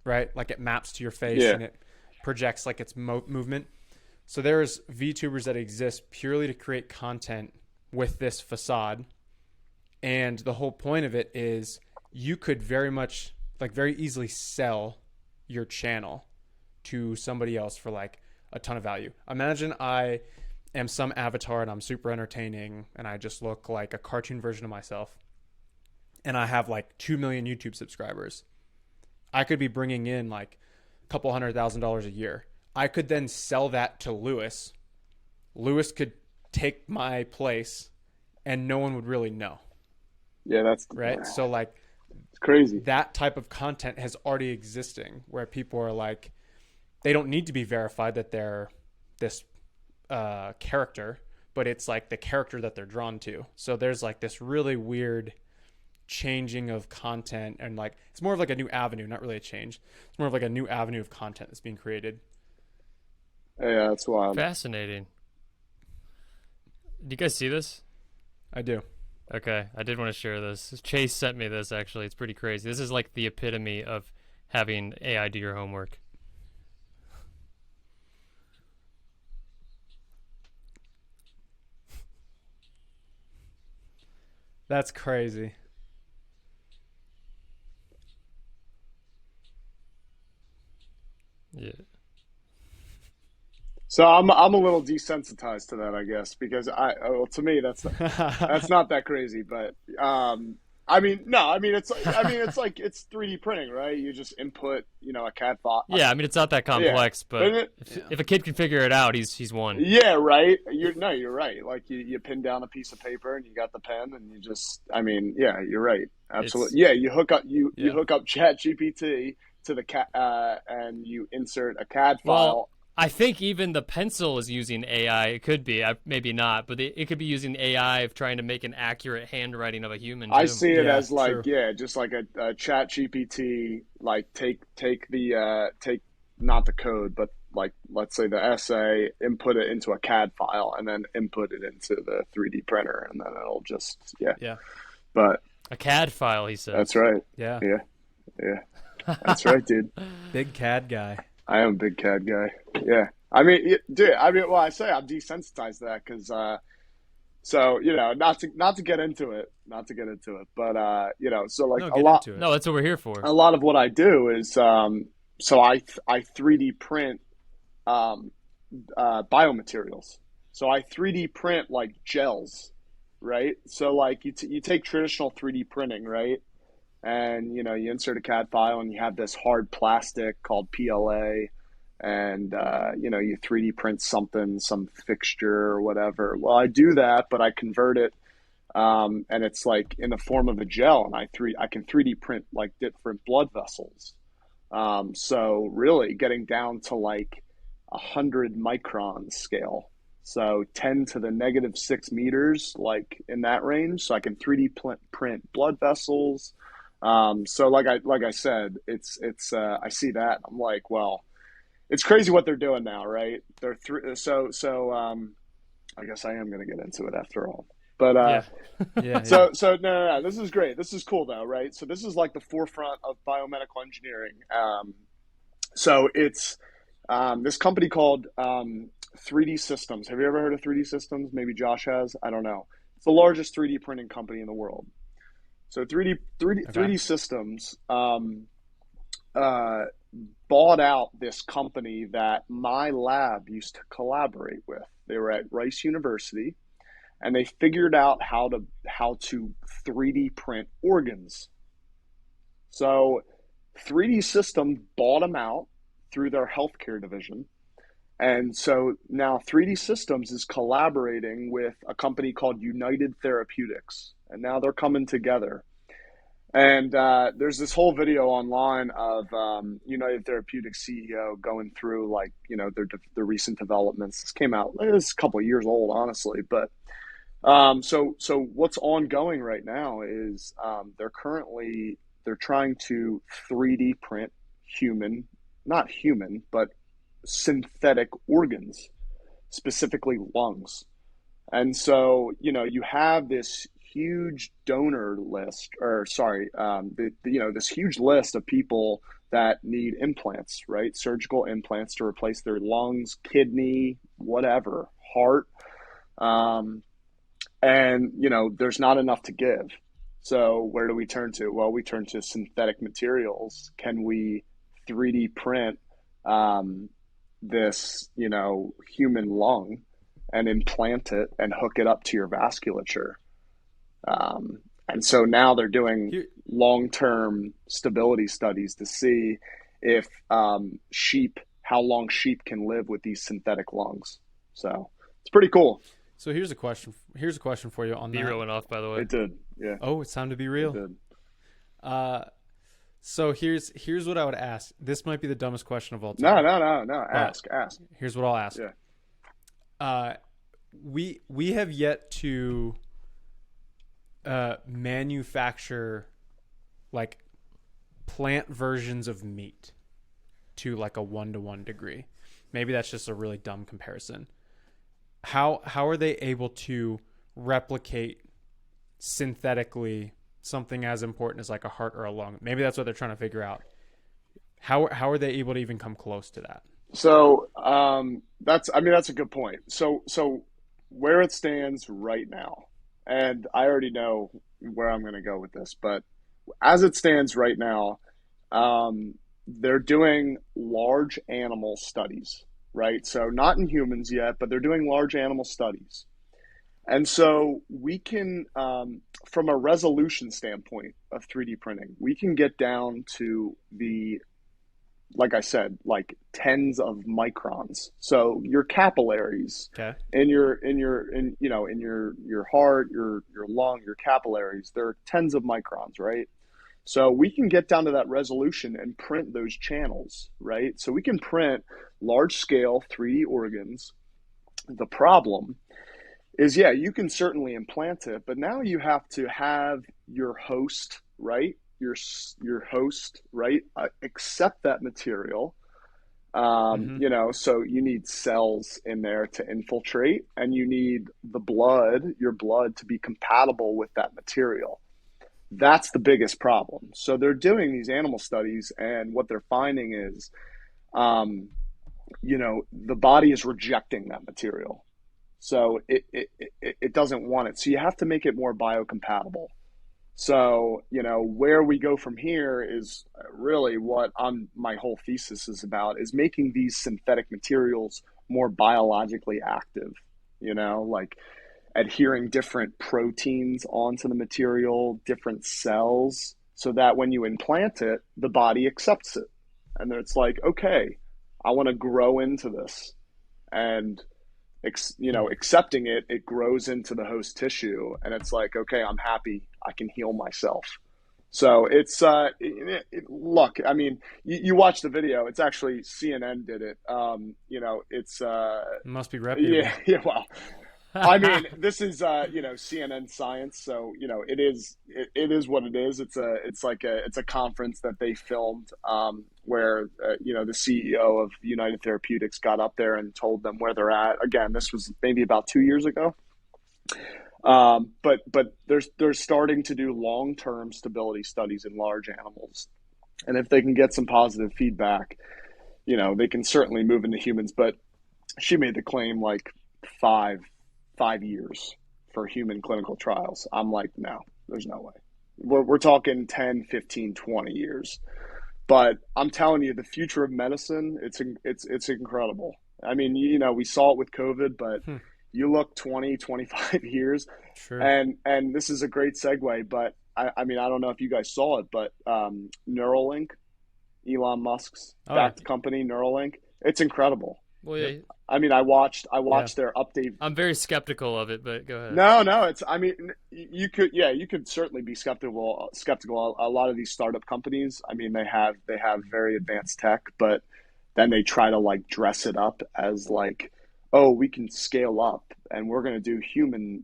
right? Like it maps to your face and it projects like its movement. So there's VTubers that exist purely to create content with this facade. And the whole point of it is you could very easily sell your channel to somebody else for like a ton of value. Imagine I am some avatar and I'm super entertaining and I just look like a cartoon version of myself, and I have like 2 million YouTube subscribers. I could be bringing in like a couple $100,000 a year. I could then sell that to Lewis. Lewis could take my place and no one would really know. Yeah, that's right. So like it's crazy. That type of content has already existing where people are like, they don't need to be verified that they're this character, but it's like the character that they're drawn to. So there's like this really weird changing of content, and like it's more of like a new avenue, not really a change. It's more of like a new avenue of content that's being created. Yeah, that's wild. Fascinating. Do you guys see this? I do. Okay, I did want to share this. Chase sent me this, actually. It's pretty crazy. This is like the epitome of having AI do your homework. That's crazy. Yeah. So I'm a little desensitized to that, I guess, because to me that's not that crazy, but it's like it's 3D printing, right? You just input, a CAD file. Yeah, I mean it's not that complex, but if a kid can figure it out, he's won. Yeah, right. You're right. Like you pin down a piece of paper and you got the pen and you just, you're right. Absolutely. You hook up ChatGPT to the CAD and you insert a CAD file. I think even the pencil is using AI. It could be, maybe not, but it could be using AI of trying to make an accurate handwriting of a human I too. see it Yeah, as like, true. yeah, just like a chat GPT, like take the take not the code, but like let's say the essay, input it into a CAD file, and then input it into the 3D printer, and then it'll just, yeah. Yeah. But A CAD file, he that's says. right. Yeah. Yeah, yeah, that's right, dude. Big CAD guy. I am a big CAD guy. Yeah. I mean, dude. I mean, well, I say I'm desensitized to that because, so not to get into it, but so like No, get into it. No, that's what we're here for. a lot of what I do is, so I 3D print biomaterials. So I 3D print like gels, right? So like you take traditional 3D printing, right? And you insert a CAD file and you have this hard plastic called PLA, and you 3D print something, some fixture or whatever. Well, I do that, but I convert it, and it's like in the form of a gel, and I can 3D print like different blood vessels. So really getting down to like 100 micron scale. So 10 to the -6 meters, like in that range. So I can 3D print blood vessels. So like I said, I see that. I'm like, well, it's crazy what they're doing now, right? They're I guess I am going to get into it after all. But Yeah. Yeah, yeah. so no, this is great. This is cool though, right? So this is like the forefront of biomedical engineering. So it's this company called 3D Systems. Have you ever heard of 3D Systems? Maybe Josh has. I don't know. It's the largest 3D printing company in the world. So 3D Okay. Systems uh, bought out this company that my lab used to collaborate with. They were at Rice University, and they figured out how to 3D print organs. So 3D Systems bought them out through their healthcare division. And so now 3D Systems is collaborating with a company called United Therapeutics, and now they're coming together. And there's this whole video online of United Therapeutics CEO going through like their recent developments. This came out. It's a couple of years old, honestly. But so what's ongoing right now is they're trying to 3D print not human, but synthetic organs, specifically lungs. And so, you have this huge donor list, or sorry, this huge list of people that need implants, right? Surgical implants to replace their lungs, kidney, whatever, heart. Um, and, there's not enough to give. So where do we turn to? Well, we turn to synthetic materials. Can we 3D print this, human lung and implant it and hook it up to your vasculature? And so now they're doing Here, long-term stability studies to see if how long sheep can live with these synthetic lungs. So it's pretty cool. so here's a question. Here's a question for you on Be that. rolling off, by the way. It did. Yeah, Oh, it's time to be it real. did. Uh, so here's what I would ask. This might be the dumbest question of all No, time. no, no, no. But Ask. here's what I'll ask. Yeah. Uh, we have yet to manufacture like plant versions of meat to like a 1-to-1 degree. Maybe that's just a really dumb comparison. How are they able to replicate synthetically something as important as like a heart or a lung? Maybe that's what they're trying to figure out. How are they able to even come close to that? So that's a good point. So where it stands right now, and I already know where I'm going to go with this, but as it stands right now, they're doing large animal studies, right? So not in humans yet, but they're doing large animal studies. And so we can, from a resolution standpoint of 3D printing, we can get down to like I said, like tens of microns. So your capillaries Okay. in your heart, your lung, your capillaries, they're tens of microns, right? So we can get down to that resolution and print those channels, right? So we can print large scale 3D organs. The problem is, yeah, you can certainly implant it, but now you have to have your host, right? Your host, right? Accept that material. Mm-hmm. So you need cells in there to infiltrate, and you need your blood to be compatible with that material. That's the biggest problem. So they're doing these animal studies, and what they're finding is, the body is rejecting that material. So it doesn't want it. So you have to make it more biocompatible. So, where we go from here is really what my whole thesis is about, is making these synthetic materials more biologically active, like adhering different proteins onto the material, different cells, so that when you implant it, the body accepts it. And then it's like, okay, I want to grow into this. And accepting it, it grows into the host tissue, and it's like, okay, I'm happy, I can heal myself. So it's look, I mean, you watch the video. It's actually CNN did it. It's It must be reputable. yeah. Well, I mean, this is CNN science, so it is what it is. It's a conference that they filmed, where the CEO of United Therapeutics got up there and told them where they're at. Again, this was maybe about 2 years ago. But they're starting to do long-term stability studies in large animals, and if they can get some positive feedback, they can certainly move into humans. But she made the claim like five years for human clinical trials. I'm like, no, there's no way. We're talking 10, 15, 20 years. But I'm telling you, the future of medicine, it's incredible. I mean, we saw it with COVID, but you look 20, 25 years, Sure. and this is a great segue, but I mean, I don't know if you guys saw it, but Neuralink, Elon Musk's backed company, Neuralink, it's incredible. Well, yeah. I mean, I watched their update. I'm very skeptical of it, but go ahead. No, I mean, you could certainly be skeptical. A lot of these startup companies, I mean, they have very advanced tech, but then they try to like dress it up as like, oh, we can scale up and we're going to do human,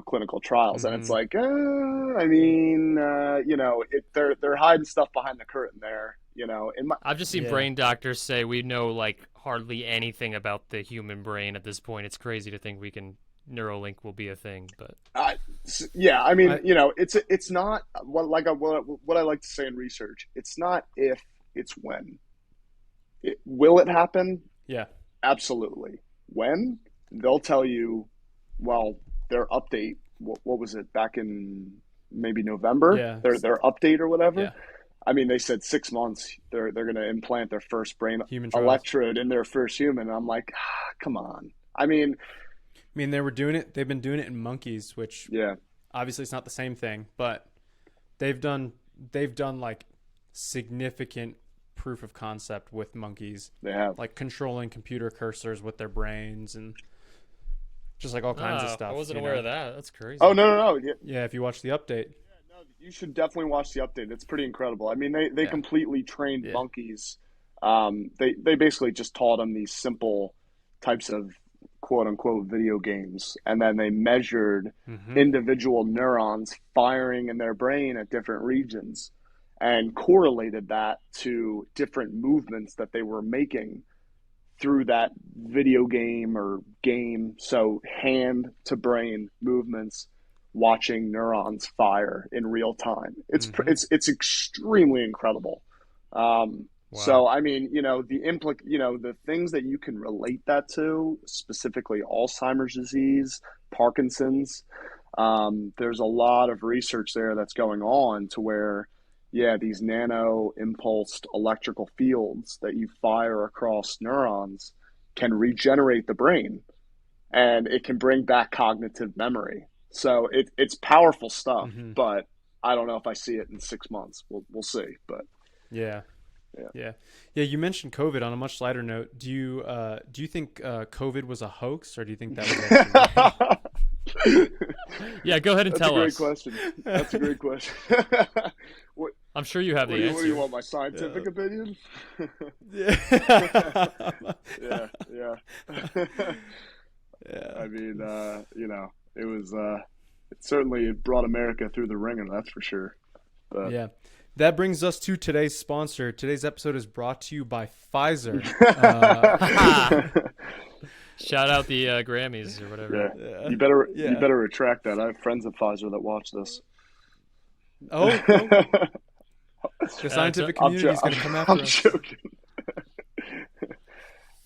clinical trials. Mm-hmm. And it's like, I mean, they're hiding stuff behind the curtain there. I've just seen brain doctors say we know like hardly anything about the human brain at this point. It's crazy to think Neuralink will be a thing, but yeah, I mean, it's not what I like to say in research. It's not if, it's when. Will it happen? Yeah, absolutely. When? They'll tell you. Well, their update. What was it back in maybe November? Yeah. Their update or whatever. Yeah. I mean, they said 6 months. They're going to implant their first brain human electrode in their first human. I'm like, come on. I mean, they were doing it. They've been doing it in monkeys, which obviously it's not the same thing, but they've done like significant proof of concept with monkeys. They have like controlling computer cursors with their brains and just like all kinds of stuff. I wasn't aware of that. That's crazy. Oh no. Yeah, if you watch the update. You should definitely watch the update. It's pretty incredible. I mean, they completely trained monkeys. They basically just taught them these simple types of quote unquote video games, and then they measured individual neurons firing in their brain at different regions and correlated that to different movements that they were making through that video game or game. So hand to brain movements, watching neurons fire in real time. It's extremely incredible. Wow. So I mean, the things that you can relate that to, specifically Alzheimer's disease, Parkinson's. There's a lot of research there that's going on to where, these nano impulsed electrical fields that you fire across neurons can regenerate the brain, and it can bring back cognitive memory. So it's powerful stuff, but I don't know if I see it in 6 months. We'll see. But yeah. You mentioned COVID. On a much lighter note, do you think COVID was a hoax, or do you think that was actually Yeah, go ahead and tell us. That's a great question. I'm sure you have the What answer. do you want? My scientific opinion? Yeah. Yeah, yeah. Yeah. I mean, it was it certainly brought America through the ringer, that's for sure. But Yeah. That brings us to today's sponsor. Today's episode is brought to you by Pfizer. Shout out the Grammys or whatever. yeah, you better Yeah. retract that. I have friends at Pfizer that watch this. Oh, the scientific community is going to come after I'm us. joking.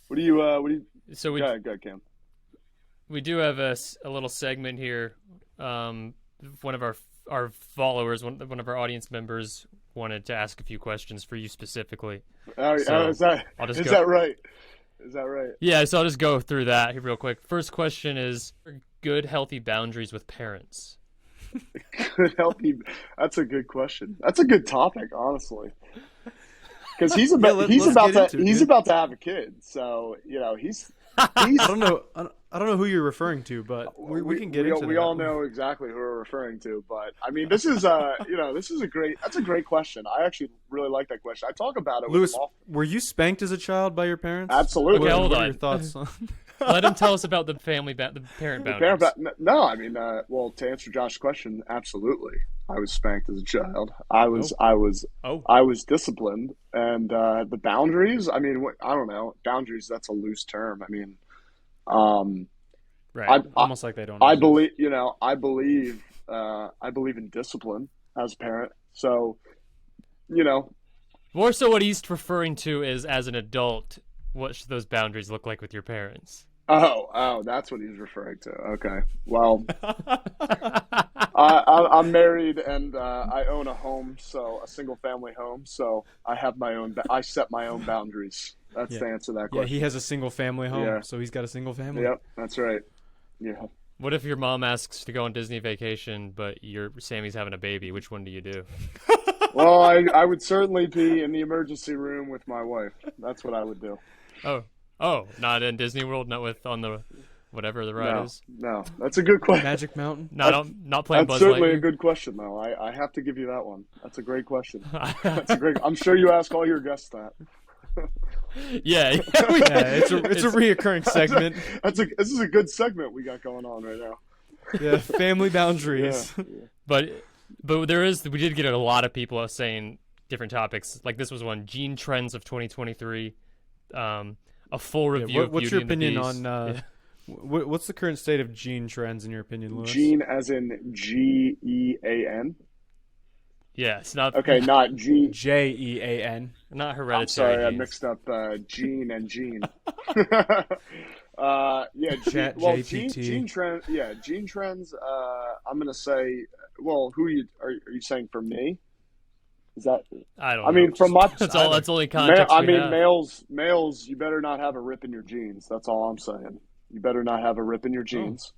What do you? So Go ahead, Cam. we do have a little segment here. One of our followers, one of our audience members, wanted to ask a few questions for you specifically. So, Is that I'll just is go- that right? Is that right? Yeah, so I'll just go through that here real quick. First question is good, healthy boundaries with parents. Good, healthy. That's a good question. That's a good topic, honestly. Because he's about let's about get to into it, he's dude. about to have a kid, so he's I don't know. I don't know who you're referring to, but we can get into we that. all know exactly who we're referring to. But I mean, this is this is that's a great question. I actually really like that question. I talk about it Lewis, with him often. were you spanked as a child by your parents? Absolutely. Okay, hold What are on. your thoughts on? Let him tell us about the the parent boundaries. No, I mean, well, to answer Josh's question, absolutely. I was spanked as a child. I was disciplined, and the boundaries. I mean, I don't know. Boundaries. That's a loose term. I mean, Right. Almost like they don't. I exist. believe. I believe in discipline as a parent. So, More so, what he's referring to is as an adult, what should those boundaries look like with your parents? Oh, that's what he's referring to. Okay. Well, I'm married and I own a home, so a single family home. So I have my own. I set my own boundaries. That's Yeah. the answer to that Yeah, question. he has a single family home, Yeah. so he's got a single family. Yep, that's right. Yeah. What if your mom asks to go on Disney vacation, but Sammy's having a baby? Which one do you do? Well, I would certainly be in the emergency room with my wife. That's what I would do. Oh, not in Disney World, not on the whatever the ride is. No, that's a good question. Magic Mountain. Not playing That's Buzz certainly a Lightyear. good question, though. I have to give you that one. That's a great question. I'm sure you ask all your guests that. Yeah, Yeah, it's a reoccurring segment. This is a good segment we got going on right now. Yeah, family boundaries. Yeah. but we did get a lot of people saying different topics. Like this was one, gene trends of 2023. A full review. of What's Beauty your and the opinion Beast. on? Yeah. What's the current state of gene trends in your opinion, Lewis? Gene as in GEAN. Yeah, it's not Okay, not G. JEAN. not I'm hereditary. sorry, I genes. mixed up Gene and Gene. Chat GPT. Gene trend. Yeah, gene trends. I'm gonna say. Well, who are you saying for me? Is that? I don't. I know. mean, from my That's all. That's only context. we have. males. You better not have a rip in your jeans. That's all I'm saying. You better not have a rip in your jeans.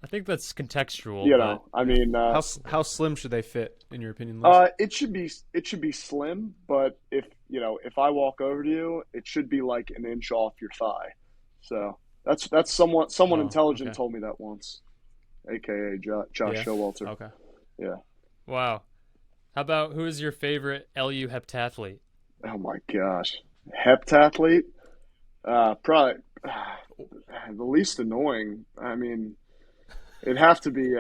I think that's contextual. You know, I mean, How slim should they fit in your opinion, Lewis? it should be slim, but if I walk over to you, it should be like an inch off your thigh. So that's someone intelligent okay. told me that once, aka Josh Yeah. Showalter. Okay. Yeah. Wow. How about who is your favorite LU heptathlete? Oh my gosh, heptathlete. Probably the least annoying. I mean, it'd have to be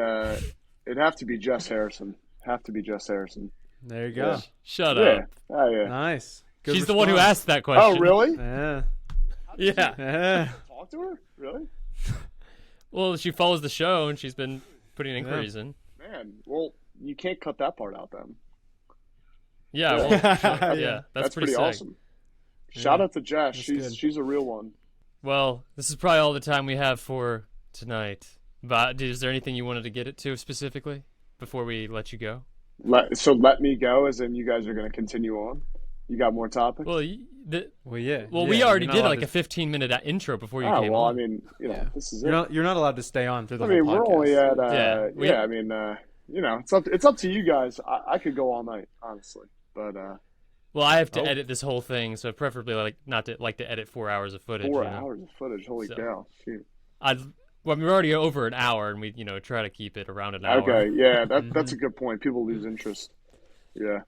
Jess Harrison. There you go. Yeah. Shut Yeah. up. Oh yeah. Nice. Good She's the one who response. asked that question. Oh really? Yeah. Yeah. Yeah. Talk to her? Really? Well, she follows the show and she's been putting inquiries in. Man, well, you can't cut that part out then. Yeah. Well, yeah. That's pretty sick. awesome. Shout out to Jess. That's good. She's a real one. Well, this is probably all the time we have for tonight. But is there anything you wanted to get it to specifically before we let you go? Let me go, as in you guys are going to continue on. You got more topics? Well, Well, yeah. we yeah, already you're not did allowed like to- a 15-minute intro before you oh came well, on. I mean, Yeah. this is it. You're not allowed to stay on through the I whole mean, podcast. we're only at Yeah, I mean, it's up to you guys. I could go all night, honestly, but Well, I have to Oh. edit this whole thing, so preferably not to edit 4 hours of footage. 4 you know? hours of footage. Holy So- cow! Shoot. Well, we're already over an hour, and we try to keep it around an hour. Okay, yeah, that's a good point. People lose interest. Yeah.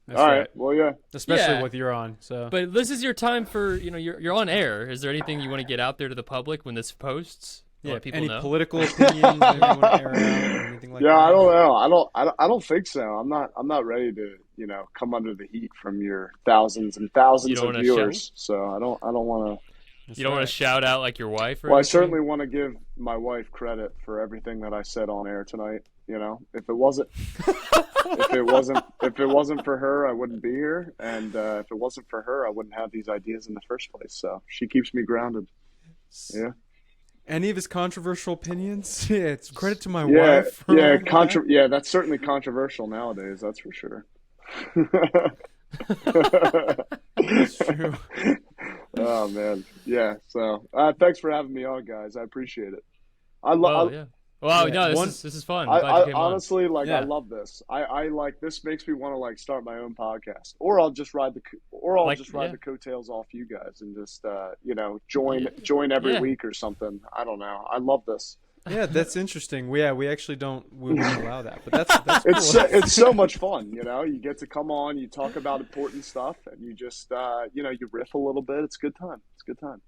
That's All right. right. Well, yeah. Especially Yeah. with you're on. So But this is your time for, you're on air. Is there anything you want to get out there to the public when this posts? yeah, Let people any know. political opinions maybe you want to air out or anything like Yeah, that? I don't know. I don't think so. I'm not ready to, come under the heat from your thousands and You thousands don't of wanna shout? viewers. So I don't want to. That's You don't want right. to shout out like your wife or Well, I anything? certainly want to give my wife credit for everything that I said on air tonight. If it wasn't for her, I wouldn't be here, and if it wasn't for her, I wouldn't have these ideas in the first place. So she keeps me grounded. Yeah. Any of his controversial opinions? Yeah, it's credit to my Yeah, wife. For all that. yeah, that's certainly controversial nowadays. That's for sure. That's true. Oh man, yeah. So thanks for having me on, guys. I appreciate it. Well, yeah. Wow, Yeah, no, one- this is fun. I'm glad you came on. honestly I Yeah. love this. I like this. Makes me want to start my own podcast, or I'll just ride the coattails off you guys and just join every Yeah. week or something. I don't know. I love this. Yeah, that's interesting. We actually we wouldn't allow that, but that's cool. It's so much fun. You get to come on, you talk about important stuff, and you just you riff a little bit. It's a good time. It's a good time.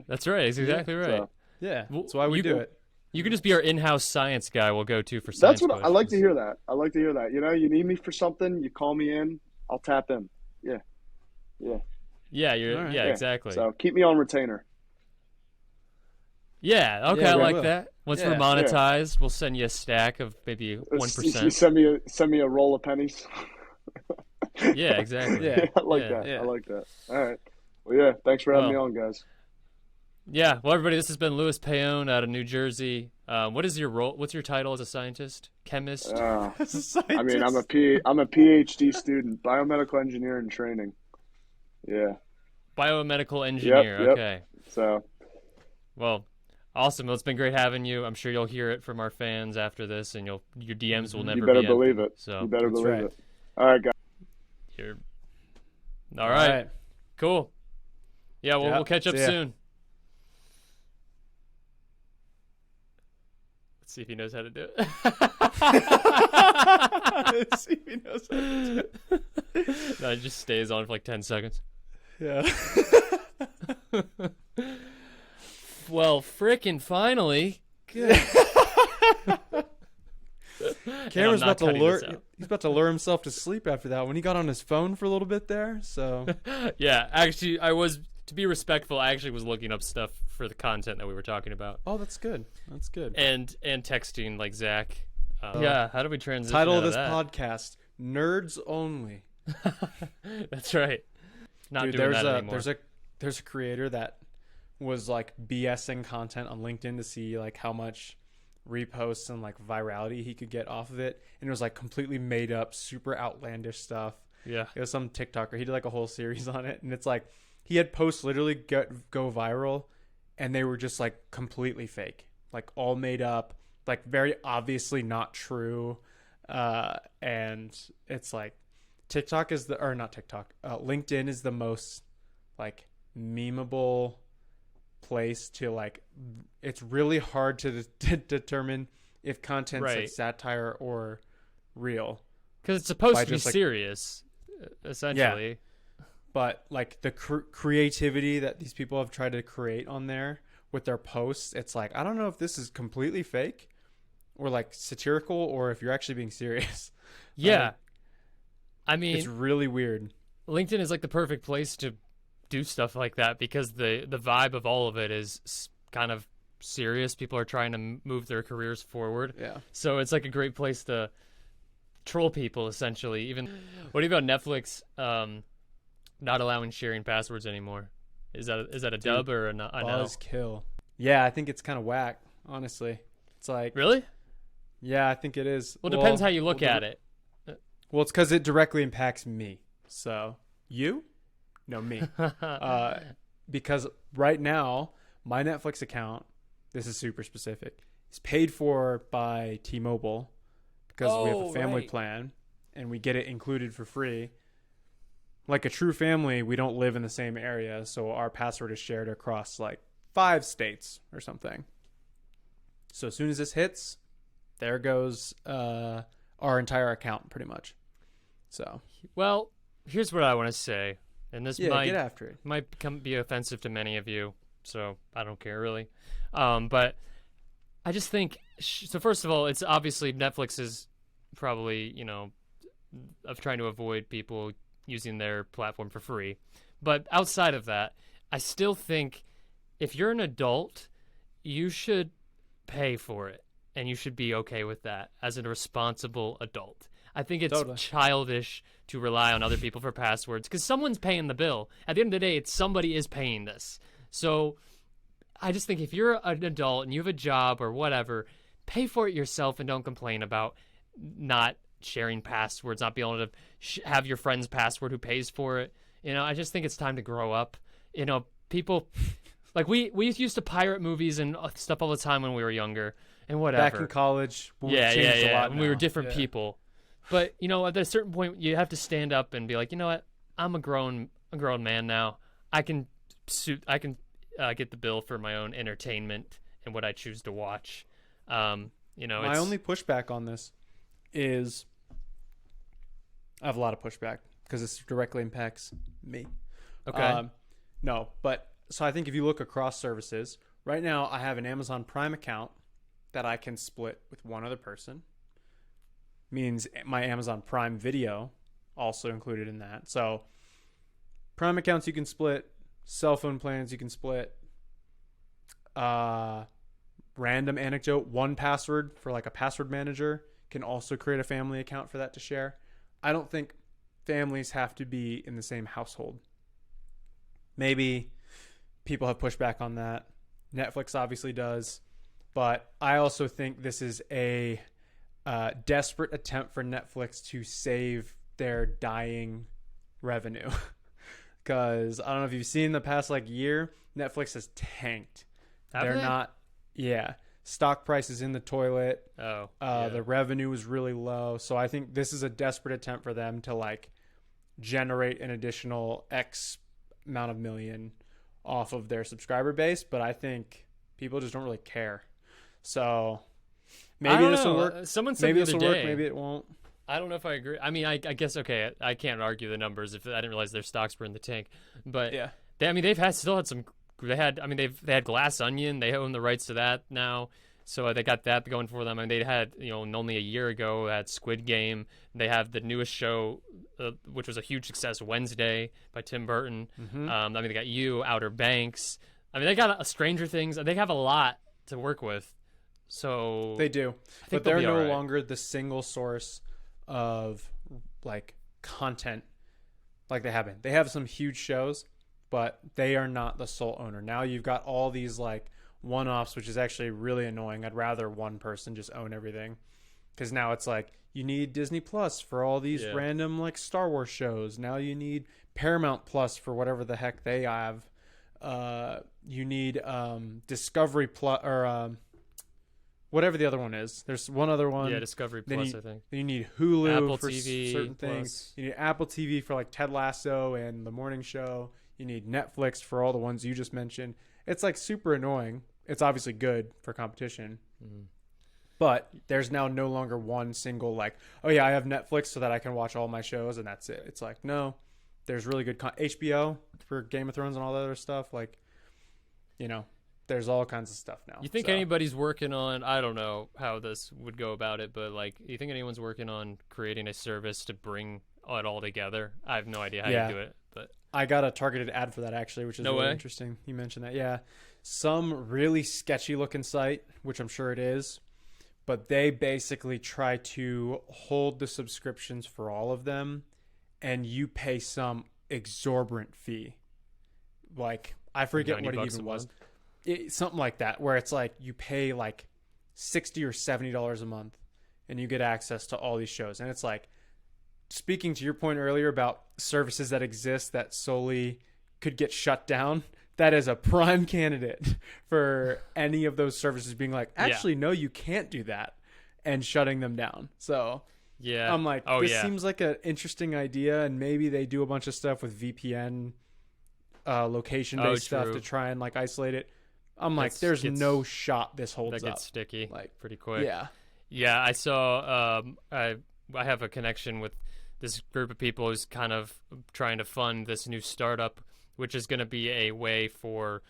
That's right. That's exactly right. So, Yeah, Well, that's why we do it. You can just be our in-house science guy. We'll go to for science. that's what I like to questions. hear. That I like to hear that. You need me for something, you call me in. I'll tap in. Yeah. Yeah, All right. yeah, Yeah. exactly. So keep me on retainer. Yeah, okay, Yeah, I we like will. that. Once Yeah. we're monetized, we'll send you a stack of maybe You 1%. send me a roll of pennies. Yeah, exactly. Yeah. I like Yeah. that. Yeah. I like that. All right. Well, yeah. Thanks for having me on, guys. Yeah, well, everybody, this has been Louis Paone out of New Jersey. What is your role? What's your title as a scientist? Chemist? As a I mean, I'm a scientist. PhD student, biomedical engineer in training. Yeah. Biomedical engineer. Yep. Okay. So Well, awesome. Well, it's been great having you. I'm sure you'll hear it from our fans after this, and your DMs will never you better be believe empty. it. So You better That's believe right. it. All right, guys. you're... All right. Cool. Yeah, Yeah, we'll catch up see ya. soon. Let's see if he knows how to do it. Let's see if he knows how to do it. No, it just stays on for like 10 seconds. Yeah. Well, frickin' finally. Good. Cameron's about to lure. This out. He's about to lure himself to sleep after that. When he got on his phone for a little bit there, so Yeah, actually, to be respectful, I actually was looking up stuff for the content that we were talking about. oh, that's good. That's good. And texting like Zach. Yeah, how do we transition Title out of this that? podcast: Nerds Only. That's right. Not Dude, doing that anymore. there's a creator that was like BSing content on LinkedIn to see like how much reposts and like virality he could get off of it, and it was like completely made up, super outlandish stuff. Yeah. It was some TikToker. He did like a whole series on it, and it's like he had posts literally go viral, and they were just like completely fake, like all made up, like very obviously not true. And it's like TikTok is or not TikTok. LinkedIn is the most like memeable place to like. It's really hard to determine if content's like Right. satire or real. Because it's supposed By to be just, like- serious, essentially. But like the creativity that these people have tried to create on there with their posts, it's like I don't know if this is completely fake or like satirical or if you're actually being serious. Yeah. I mean, It's really weird. LinkedIn is like the perfect place to do stuff like that because the vibe of all of it is kind of serious. People are trying to move their careers forward. Yeah. So it's like a great place to troll people, essentially. Even what do you about Netflix not allowing sharing passwords anymore? Is that a dub or a no? Buzzkill. Yeah, I think it's kind of whack, honestly. It's like Really? yeah, I think it is. Well, it depends how you look at it. Well, it's because it directly impacts me. So you? No, me. Because right now, my Netflix account, this is super specific, is paid for by T-Mobile because we have a family plan and we get it included for free. Like a true family, we don't live in the same area, so our password is shared across like 5 states or something. So as soon as this hits, there goes our entire account pretty much. So Well, here's what I want to say, and this yeah, get after it. might be offensive to many of you, so I don't care really. But I just think so. First of all, it's obviously Netflix is probably of trying to avoid people using their platform for free. But outside of that, I still think if you're an adult, you should pay for it, and you should be okay with that as a responsible adult. I think it's Totally. childish to rely on other people for passwords because someone's paying the bill. At the end of the day, somebody is paying this. So I just think if you're an adult and you have a job or whatever, pay for it yourself and don't complain about not sharing passwords, not being able to have your friend's password who pays for it. I just think it's time to grow up. People like we used to pirate movies and stuff all the time when we were younger and whatever. Back in college, we've yeah, changed a lot when we were now. different Yeah. people. But at a certain point, you have to stand up and be like, you know what? I'm a grown man now. I can get the bill for my own entertainment and what I choose to watch. My only pushback on this is I have a lot of pushback because this directly impacts me. Okay. No, but so I think if you look across services, right now I have an Amazon Prime account that I can split with one other person. Means my Amazon Prime Video also included in that. So Prime accounts you can split, cell phone plans you can split. Random anecdote, 1Password for like a password manager can also create a family account for that to share. I don't think families have to be in the same household. Maybe people have pushed back on that. Netflix obviously does. But I also think this is a desperate attempt for Netflix to save their dying revenue. Because I don't know if you've seen the past year, Netflix has tanked. They're not, yeah. Stock price is in the toilet. Oh, The revenue is really low. So I think this is a desperate attempt for them to generate an additional X amount of million off of their subscriber base. But I think people just don't really care. So maybe this will work. Someone said Maybe the this other will day. work. Maybe it won't. I don't know if I agree. I mean, I guess okay. I can't argue the numbers if I didn't realize their stocks were in the tank. But Yeah. they've still had some. They had Glass Onion. They own the rights to that now, so they got that going for them. I mean, they had only a year ago they had Squid Game. They have the newest show, which was a huge success, Wednesday by Tim Burton. Mm-hmm. They got Outer Banks. I mean, they got a Stranger Things. They have a lot to work with. So They do. I think But they'll they're be no all right. longer the single source of content like they have been. They have some huge shows, but they are not the sole owner. Now you've got all these one-offs, which is actually really annoying. I'd rather one person just own everything. Because now it's you need Disney Plus for all these random Star Wars shows. Now you need Paramount Plus for whatever the heck they have. You need Discovery Plus or whatever the other one is. There's one other one. Yeah, Discovery Then Plus, you- I think. Then you need Hulu Apple for TV certain things. Plus. You need Apple TV for Ted Lasso and The Morning Show. You need Netflix for all the ones you just mentioned. It's super annoying. It's obviously good for competition. Mm. But there's now no longer one single oh yeah, I have Netflix so that I can watch all my shows and that's it. It's no, there's really good HBO for Game of Thrones and all that other stuff. There's all kinds of stuff now. You think So, anybody's working on? I don't know how this would go about it, but you think anyone's working on creating a service to bring it all together? I have no idea how Yeah. you do it, but I got a targeted ad for that actually, which is No really way. interesting. You mentioned that. Yeah. Some really sketchy looking site, which I'm sure it is, but they basically try to hold the subscriptions for all of them and you pay some exorbitant fee. I forget what it $90 even a was. month? Something like that, where it's you pay $60 or $70 a month and you get access to all these shows. And it's speaking to your point earlier about services that exist that solely could get shut down, that is a prime candidate for any of those services being actually, no, you can't do that, and shutting them down. So yeah, I'm this yeah. seems like an interesting idea, and maybe they do a bunch of stuff with VPN location-based stuff true. to try and isolate it. I'm That's- there's no shot this holds that up. gets sticky pretty quick. Yeah. Yeah, I saw. I have a connection with this group of people is kind of trying to fund this new startup, which is going to be a way for,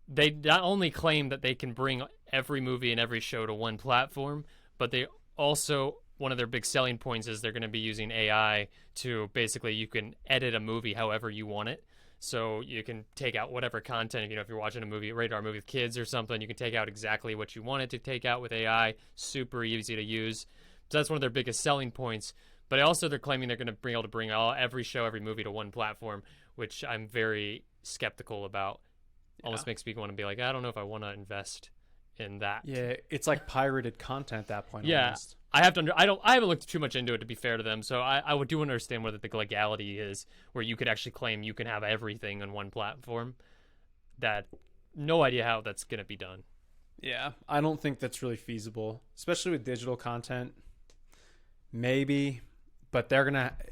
they not only claim that they can bring every movie and every show to one platform, but they also, one of their big selling points is they're going to be using AI to basically, you can edit a movie however you want it. So you can take out whatever content, if you're watching a movie, radar movie with kids or something, you can take out exactly what you want it to take out with AI. Super easy to use. So that's one of their biggest selling points. But also they're claiming they're going to be able to bring every show, every movie to one platform, which I'm very skeptical about. Almost makes me want to be like, I don't know if I want to invest in that. Yeah, it's like pirated content at that point. Yeah. Almost. I haven't looked too much into it, to be fair to them. So I do understand what the legality is, where you could actually claim you can have everything on one platform. That, no idea how that's going to be done. Yeah, I don't think that's really feasible, especially with digital content. Maybe, but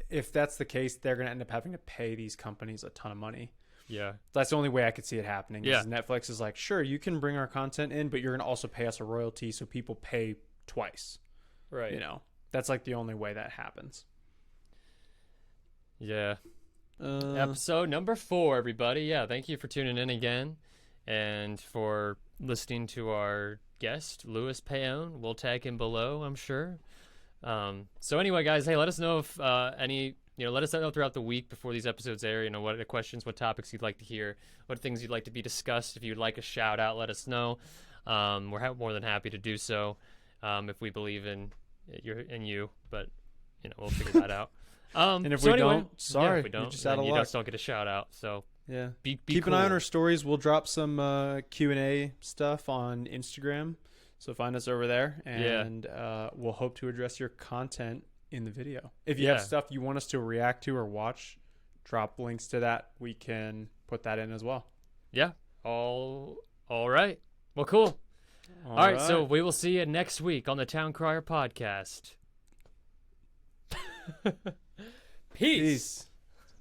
if that's the case, they're gonna end up having to pay these companies a ton of money. Yeah. That's the only way I could see it happening. Yeah. Netflix is like, sure, you can bring our content in, but you're gonna also pay us a royalty, so people pay twice. Right. That's like the only way that happens. Yeah. Episode number 4, everybody. Yeah, thank you for tuning in again and for listening to our guest, Louis Paone. We'll tag him below, I'm sure. So anyway, guys, hey, let us know if let us know throughout the week before these episodes air, what the questions, what topics you'd like to hear, what things you'd like to be discussed. If you'd like a shout out, let us know. We're more than happy to do so if we believe in you, but we'll figure that out. And if so we anyway, don't, sorry, if we don't, you're just out of you luck. just don't get a shout out. So yeah, be keep cool. an eye on our stories. We'll drop some Q&A stuff on Instagram, so find us over there, and we'll hope to address your content in the video. If you have stuff you want us to react to or watch, drop links to that. We can put that in as well. Yeah. All right. Well, cool. All right. So we will see you next week on the Towne Crier podcast. Peace.